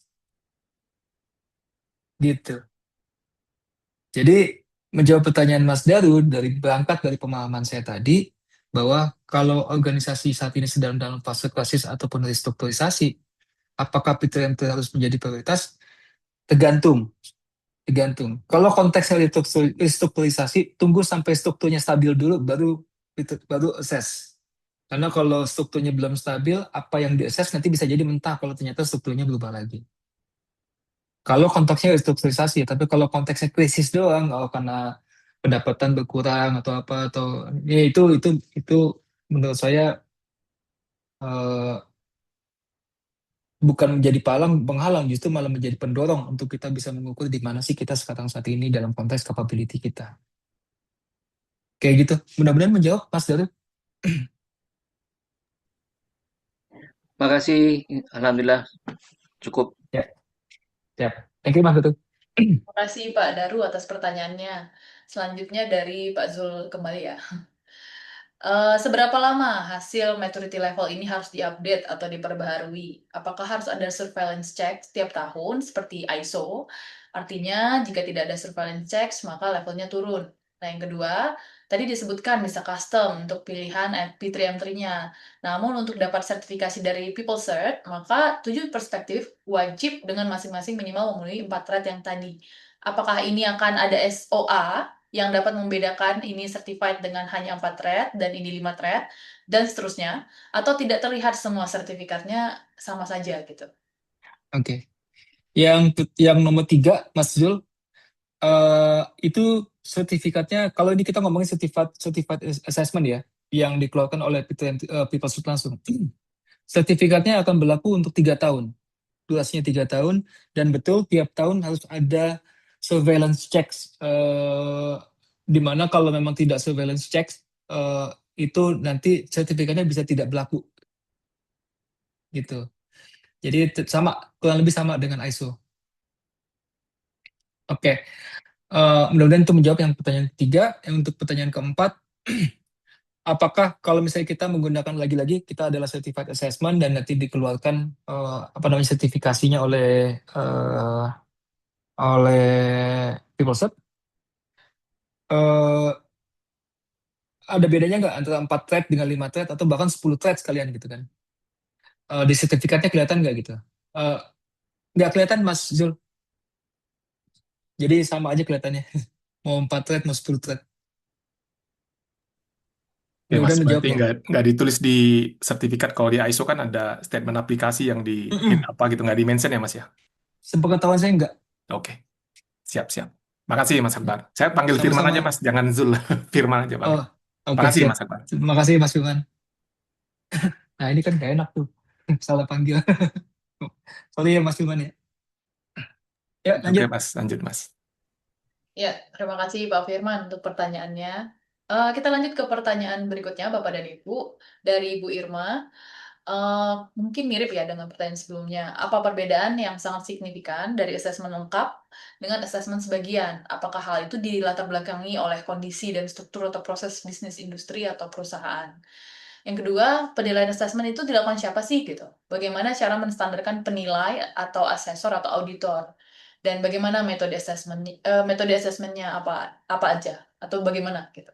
Gitu. Jadi menjawab pertanyaan Mas Daru berangkat dari pemahaman saya tadi bahwa kalau organisasi saat ini sedang dalam fase krisis ataupun restrukturisasi, Apakah PTM harus menjadi prioritas? Tergantung, tergantung. Kalau konteksnya restrukturisasi, tunggu sampai strukturnya stabil dulu, baru assess. Karena kalau strukturnya belum stabil, apa yang diakses nanti bisa jadi mentah kalau ternyata strukturnya berubah lagi. Kalau konteksnya restrukturisasi, tapi kalau konteksnya krisis doang, karena pendapatan berkurang atau apa atau ya itu menurut saya eh, bukan menjadi penghalang, justru malah menjadi pendorong untuk kita bisa mengukur di mana sih kita sekarang saat ini dalam konteks capability kita. Kayak gitu. Mudah-mudahan menjawab, Mas Daru. Makasih, alhamdulillah cukup. Ya, siap. Thank you, Mas Daru. Terima kasih Pak Daru atas pertanyaannya. Selanjutnya dari Pak Zul kembali ya. Seberapa lama hasil maturity level ini harus diupdate atau diperbaharui? Apakah harus ada surveillance check setiap tahun seperti ISO? Artinya, jika tidak ada surveillance check, maka levelnya turun. Nah, yang kedua, tadi disebutkan bisa custom untuk pilihan P3M3-nya. Namun, untuk dapat sertifikasi dari PeopleCert, maka 7 perspektif wajib dengan masing-masing minimal memenuhi 4 thread yang tadi. Apakah ini akan ada SOA yang dapat membedakan ini certified dengan hanya 4 thread dan ini 5 thread dan seterusnya, atau tidak terlihat semua sertifikatnya sama saja gitu. Oke. Yang nomor 3, Mas Zul, itu sertifikatnya, kalau ini kita ngomongin certified assessment ya, yang dikeluarkan oleh PeopleSoft langsung. Sertifikatnya akan berlaku untuk 3 tahun, durasinya 3 tahun, dan betul tiap tahun harus ada surveillance checks, di mana kalau memang tidak surveillance checks, itu nanti sertifikatnya bisa tidak berlaku, gitu. Jadi sama, kurang lebih sama dengan ISO. Oke, mudah-mudahan itu menjawab yang pertanyaan ketiga. Yang untuk pertanyaan keempat, apakah kalau misalnya kita menggunakan lagi-lagi kita adalah certified assessment dan nanti dikeluarkan apa namanya sertifikasinya oleh PeopleSoft, eh, ada bedanya nggak antara 4 thread dengan 5 thread atau bahkan 10 thread sekalian gitu kan? Di sertifikatnya kelihatan nggak gitu? Eh, nggak kelihatan Mas Zul. Jadi sama aja kelihatannya. Mau 4 thread, mau 10 thread. Ya Mas, Mudah-mudahan menjawab berarti ya. nggak ditulis di sertifikat. Kalau di ISO kan ada statement aplikasi yang di hit Mm-mm. apa gitu, nggak di mention ya Mas ya? Sepengetahuan saya nggak. Oke, siap-siap. Makasih Mas Akbar. Saya panggil Firman aja Sama-sama. Mas, jangan Zul. Firman aja Oh, panggil. oke, Makasih siap. Mas Akbar. Terima kasih Mas Firman. Nah, ini kan gak enak tuh. Salah panggil. Sorry ya Mas Firman ya. Ya, Oke lanjut. Mas, lanjut Mas. Ya, terima kasih Pak Firman untuk pertanyaannya. Kita lanjut ke pertanyaan berikutnya Bapak dan Ibu dari Ibu Irma. Mungkin mirip ya dengan pertanyaan sebelumnya. Apa perbedaan yang sangat signifikan dari asesmen lengkap dengan asesmen sebagian? Apakah hal itu dilatar belakangi oleh kondisi dan struktur atau proses bisnis industri atau perusahaan? Yang kedua, penilaian asesmen itu dilakukan siapa sih gitu? Bagaimana cara menstandarkan penilai atau asesor atau auditor? Dan bagaimana metode asesmennya apa apa aja atau bagaimana gitu?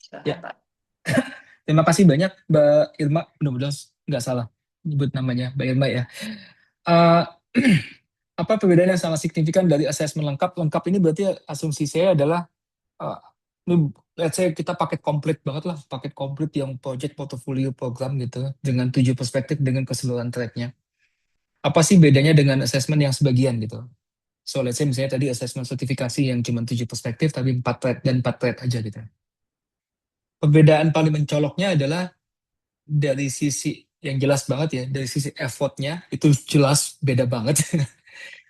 Silakan Ya, Pak. terima kasih banyak Mbak Irma. Mudah-mudahan nggak salah nyebut namanya Mbak Irma ya. Eh, apa perbedaan yang sangat signifikan dari asesmen lengkap? Lengkap ini berarti asumsi saya adalah eh, ini let's say kita paket komplit banget lah, paket komplit yang project portfolio program gitu dengan 7 perspektif dengan keseluruhan tracknya. Apa sih bedanya dengan asesmen yang sebagian gitu? So let's say misalnya tadi asesmen sertifikasi yang cuma 7 perspektif tapi 4 thread dan 4 thread aja gitu. Perbedaan paling mencoloknya adalah dari sisi yang jelas banget ya, dari sisi effortnya itu jelas beda banget.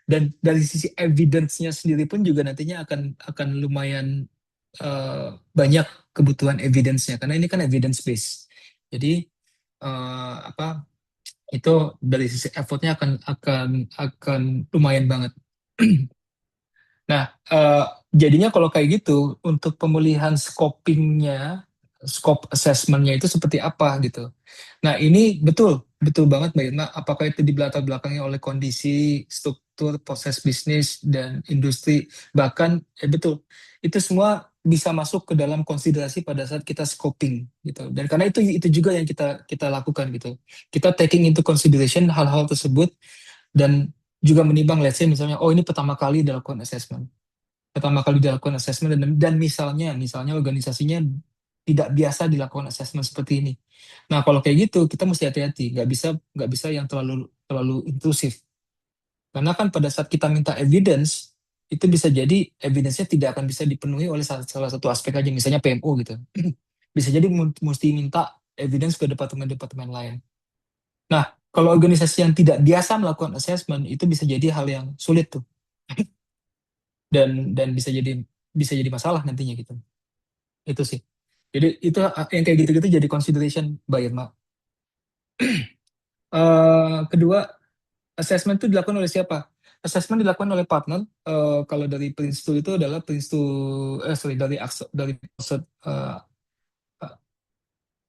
Dan dari sisi evidence-nya sendiri pun juga nantinya akan lumayan banyak kebutuhan evidence-nya karena ini kan evidence based. Jadi apa itu dari sisi effortnya akan lumayan banget. Nah, jadinya kalau kayak gitu untuk pemulihan scopingnya scope assessment-nya itu seperti apa gitu. Nah, ini betul banget Mbak Irma. Apakah itu di belakangi oleh kondisi, struktur, proses bisnis, dan industri. Bahkan, betul, itu semua bisa masuk ke dalam konsiderasi pada saat kita scoping gitu. Dan karena itu juga yang kita lakukan gitu. Kita taking into consideration hal-hal tersebut dan juga menimbang, let's say misalnya, oh ini pertama kali dilakukan assessment. Pertama kali dilakukan assessment dan misalnya organisasinya tidak biasa dilakukan assessment seperti ini. Nah, kalau kayak gitu kita mesti hati-hati, nggak bisa yang terlalu intrusif. Karena kan pada saat kita minta evidence, itu bisa jadi evidence-nya tidak akan bisa dipenuhi oleh salah satu aspek aja, misalnya PMO gitu. Bisa jadi mesti minta evidence ke departemen-departemen lain. Nah, kalau organisasi yang tidak biasa melakukan assessment, itu bisa jadi hal yang sulit tuh. Dan bisa jadi masalah nantinya gitu. Itu sih. Jadi itu yang kayak gitu-gitu jadi consideration Mbak Irma. Kedua, assessment itu dilakukan oleh siapa? Assessment dilakukan oleh partner. Kalau dari Prince2 itu adalah dari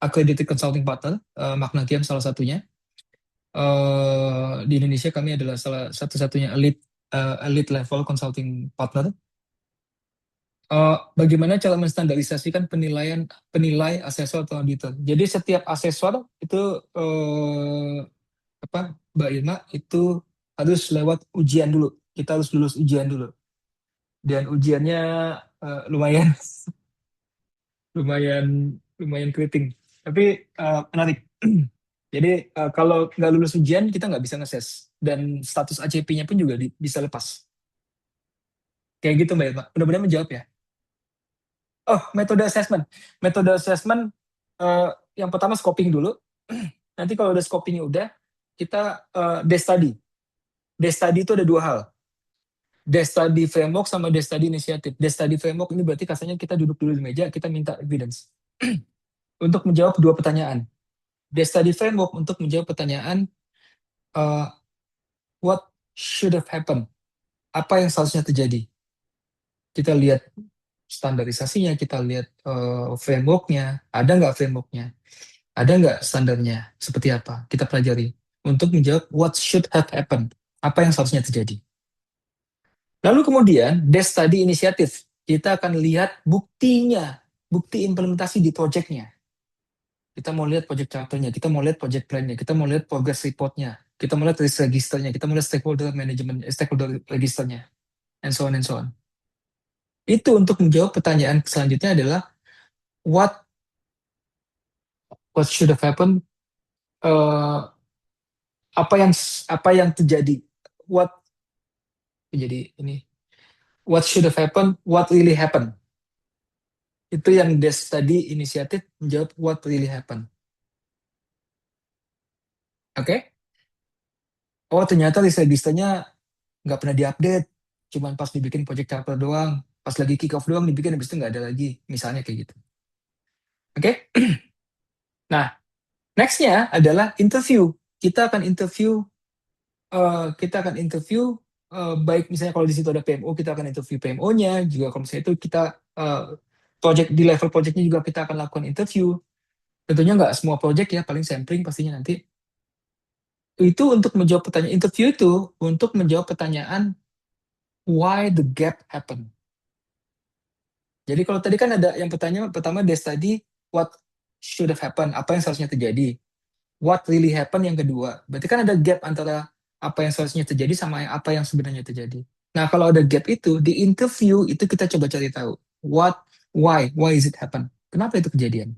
accredited consulting partner, Magnatium salah satunya. Di Indonesia kami adalah salah satu-satunya elite level consulting partner. Bagaimana cara menstandarisasikan penilai asesor atau auditor. Jadi setiap asesor itu Mbak Irma itu harus lewat ujian dulu. Kita harus lulus ujian dulu. Dan ujiannya lumayan lumayan lumayan keriting. Tapi menarik. Jadi kalau nggak lulus ujian kita nggak bisa ngeses dan status ACP-nya pun juga bisa lepas. Kayak gitu Mbak Irma. Mudah-mudahan menjawab ya. Oh, metode assessment. Metode assessment yang pertama scoping dulu. Nanti kalau udah scopingnya udah, kita desk study. Desk study itu ada dua hal. Desk study framework sama desk study inisiatif. Desk study framework ini berarti kasarnya kita duduk dulu di meja, kita minta evidence. Untuk menjawab dua pertanyaan. Desk study framework untuk menjawab pertanyaan, what should have happened? Apa yang seharusnya terjadi? Kita lihat standarisasinya, kita lihat frameworknya, ada nggak frameworknya? Ada nggak standarnya? Seperti apa? Kita pelajari. Untuk menjawab what should have happened. Apa yang seharusnya terjadi. Lalu kemudian, desk study inisiatif. Kita akan lihat buktinya. Bukti implementasi di project-nya. Kita mau lihat project charter-nya. Kita mau lihat project plan-nya. Kita mau lihat progress report-nya. Kita mau lihat risk register-nya. Kita mau lihat stakeholder management, stakeholder register-nya. And so on and so on. Itu untuk menjawab pertanyaan selanjutnya adalah what should have happened, apa yang terjadi, what should have happened, what really happened. Itu yang desk tadi inisiatif menjawab what really happened. Oke? Oh, ternyata list registernya nggak pernah diupdate, cuman pas dibikin project charter doang, pas lagi kick off doang dibikin, habis itu nggak ada lagi, misalnya kayak gitu. Oke? Nah, nextnya adalah interview. Kita akan interview baik misalnya kalau di situ ada PMO, kita akan interview PMO-nya, juga kalau misalnya itu kita di level project-nya juga kita akan lakukan interview. Tentunya nggak semua project ya, paling sampling pastinya nanti. Itu untuk menjawab pertanyaan interview itu, untuk menjawab pertanyaan why the gap happen. Jadi kalau tadi kan ada yang pertama desk tadi what should have happened, apa yang seharusnya terjadi. What really happened yang kedua. Berarti kan ada gap antara apa yang seharusnya terjadi sama apa yang sebenarnya terjadi. Nah, kalau ada gap itu, di interview itu kita coba cari tahu. Why is it happen? Kenapa itu kejadian?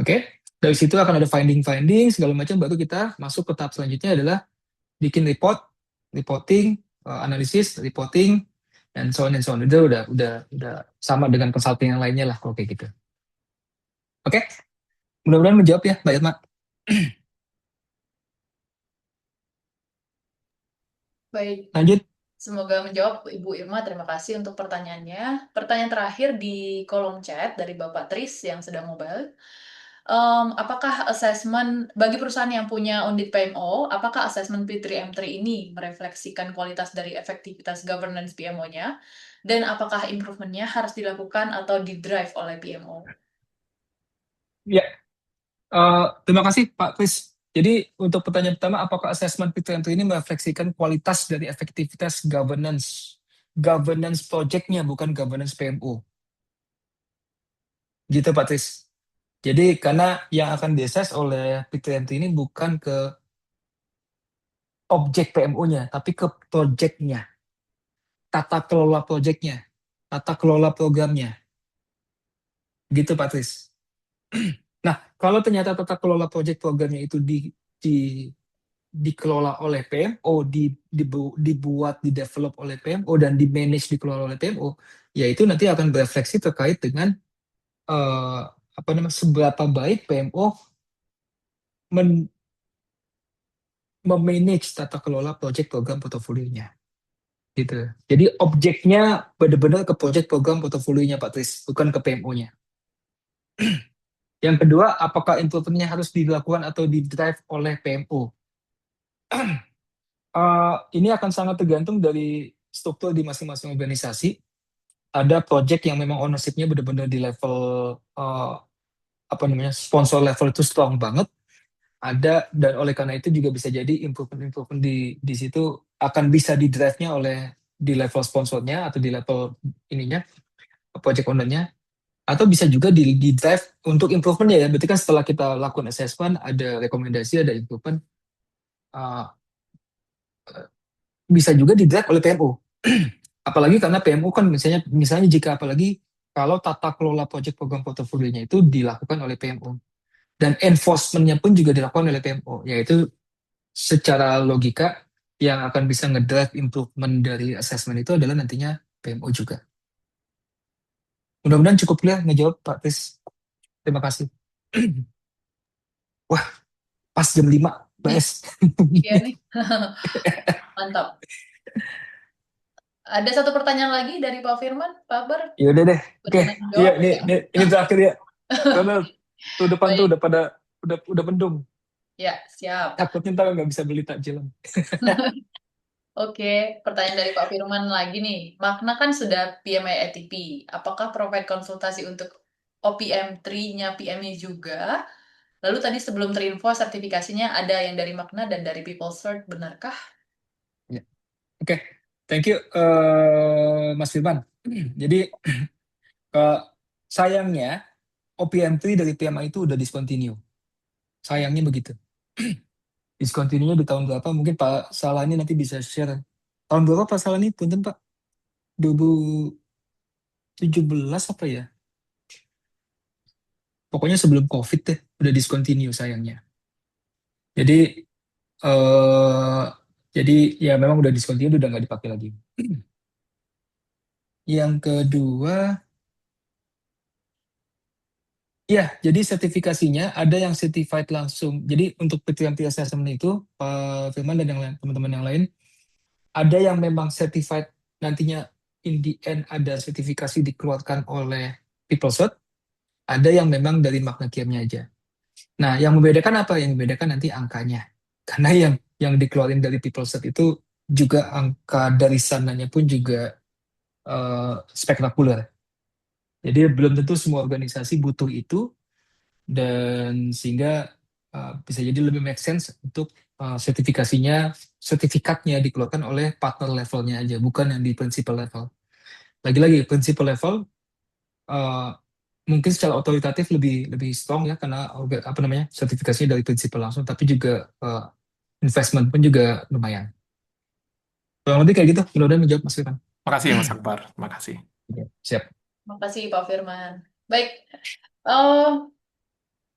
Oke? Dari situ akan ada finding segala macam, baru kita masuk ke tahap selanjutnya adalah bikin reporting, analisis, reporting, dan so on and so on. Itu udah sama dengan consulting yang lainnya lah kalau kayak gitu. Oke? Mudah-mudahan menjawab ya, Mbak Irma. Baik, Lanjut. semoga menjawab Ibu Irma. Terima kasih untuk pertanyaannya. Pertanyaan terakhir di kolom chat dari Bapak Tris yang sedang mobile. Apakah assessment bagi perusahaan yang punya unit PMO, apakah assessment P3M3 ini merefleksikan kualitas dari efektivitas governance PMO-nya? Dan apakah improvementnya harus dilakukan atau didrive oleh PMO? Ya, terima kasih Pak Kris. Jadi untuk pertanyaan pertama, apakah asesmen P2M2 ini merefleksikan kualitas dari efektivitas governance project-nya, bukan governance PMO? Gitu Pak Kris. Jadi karena yang akan diases oleh P2M2 ini bukan ke objek PMO-nya, tapi ke project-nya, tata kelola project-nya, tata kelola programnya. Gitu Pak Kris. Nah, kalau ternyata tata kelola project programnya itu di dikelola oleh PMO, dibuat, didevelop oleh PMO, dan di-manage, dikelola oleh PMO, ya itu nanti akan berefleksi terkait dengan seberapa baik PMO memanage tata kelola project program portofolionya. Gitu. Jadi objeknya benar-benar ke project program portofolionya Pak Tris, bukan ke PMO-nya. Yang kedua, apakah improvement-nya harus dilakukan atau di-drive oleh PMO? Ini akan sangat tergantung dari struktur di masing-masing organisasi. Ada project yang memang ownership-nya benar-benar di level sponsor level itu strong banget. Ada, dan oleh karena itu juga bisa jadi improvement di situ akan bisa di drive-nya oleh di level sponsornya atau di level ininya project owner-nya, atau bisa juga di drive untuk improvement ya. Berarti kan setelah kita lakukan assessment, ada rekomendasi, ada improvement, uh, bisa juga di drive oleh PMO. Apalagi karena PMO kan misalnya jika apalagi kalau tata kelola project program portofolionya itu dilakukan oleh PMO dan enforcement-nya pun juga dilakukan oleh PMO, yaitu secara logika yang akan bisa ngedrive improvement dari assessment itu adalah nantinya PMO juga. Mudah-mudahan cukup clear ngejawab Pak Tis. Terima kasih. Wah, pas jam 5, BS. Iya nih. Mantap. Ada satu pertanyaan lagi dari Pak Firman, Pak Akbar. Ya udah deh. Oke. Berkenan Iya, menjawab ya? ini terakhir ya. Karena tuh depan tuh Baik, udah pada udah mendung. ya siap. Takutnya ntar nggak bisa beli takjilan. Oke, pertanyaan dari Pak Firman lagi nih. Makna kan sudah PMI ATP. Apakah provide konsultasi untuk OPM3-nya PM-nya juga? Lalu tadi sebelum terinfo sertifikasinya ada yang dari Makna dan dari PeopleCert, benarkah? Ya. Oke, thank you Mas Firman. Jadi sayangnya OPM3 dari PMI itu udah discontinue. Sayangnya begitu. Discontinue di tahun berapa? Mungkin Pak Salani nanti bisa share. Tahun berapa Pak Salani? Punten Pak. 2017 apa ya? Pokoknya sebelum COVID deh, udah discontinue sayangnya. Jadi eh jadi ya memang udah discontinue, udah nggak dipakai lagi. Yang kedua, ya, jadi sertifikasinya ada yang certified langsung. Jadi untuk PTMT assessment itu, Pak Firman dan yang lain, teman-teman yang lain, ada yang memang certified nantinya in the end ada sertifikasi dikeluarkan oleh PeopleCert, ada yang memang dari Magna Kiamnya aja. Nah, yang membedakan apa? Yang membedakan nanti angkanya. Karena yang dikeluarin dari PeopleCert itu juga angka dari sananya pun juga spektakuler. Jadi belum tentu semua organisasi butuh itu, dan sehingga bisa jadi lebih make sense untuk sertifikatnya dikeluarkan oleh partner levelnya aja, bukan yang di principal level. Lagi-lagi principal level uh, mungkin secara otoritatif lebih lebih strong ya, karena sertifikasinya dari principal langsung, tapi juga investment pun juga lumayan. Kurang lebih kayak gitu, mudah-mudahan menjawab Mas Firman. Makasih ya Mas Akbar. Makasih. Oke, siap. Makasih Pak Firman. Baik, eh,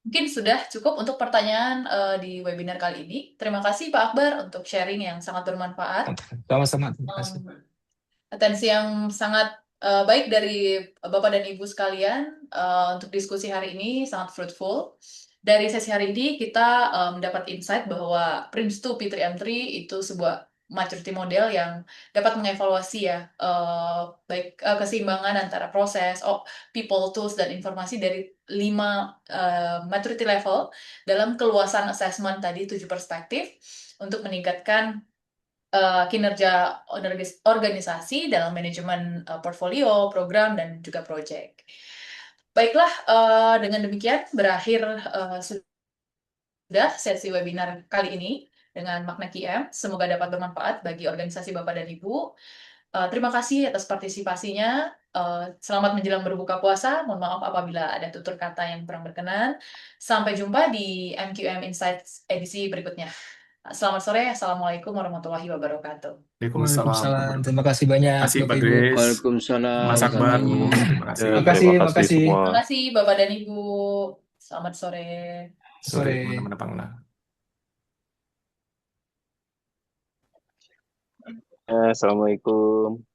mungkin sudah cukup untuk pertanyaan di webinar kali ini. Terima kasih Pak Akbar untuk sharing yang sangat bermanfaat. Sama-sama, terima kasih. Atensi yang sangat baik dari Bapak dan Ibu sekalian untuk diskusi hari ini sangat fruitful. Dari sesi hari ini kita mendapat insight bahwa Prince2 P3M3 itu sebuah maturity model yang dapat mengevaluasi ya baik keseimbangan antara proses, people, tools, dan informasi dari 5 maturity level dalam keluasan assessment tadi 7 perspektif untuk meningkatkan kinerja organisasi dalam manajemen portfolio, program, dan juga project. Baiklah, dengan demikian berakhir sudah sesi webinar kali ini dengan makna QM. Semoga dapat bermanfaat bagi organisasi Bapak dan Ibu. Terima kasih atas partisipasinya. Selamat menjelang berbuka puasa. Mohon maaf apabila ada tutur kata yang kurang berkenan. Sampai jumpa di MQM Insights edisi berikutnya. Selamat sore. Assalamualaikum warahmatullahi wabarakatuh. Waalaikumsalam. Waalaikumsalam. Terima kasih banyak, Terima kasih Bapak Mbak Ibu. Grace, Waalaikumsalam Mas Akbar, Sami. Bu. Terima kasih. Ya, Makasih, terima kasih makasih. semua. Terima kasih Bapak dan Ibu. Selamat sore. Sore, Sore. teman-teman Panguna. Assalamualaikum.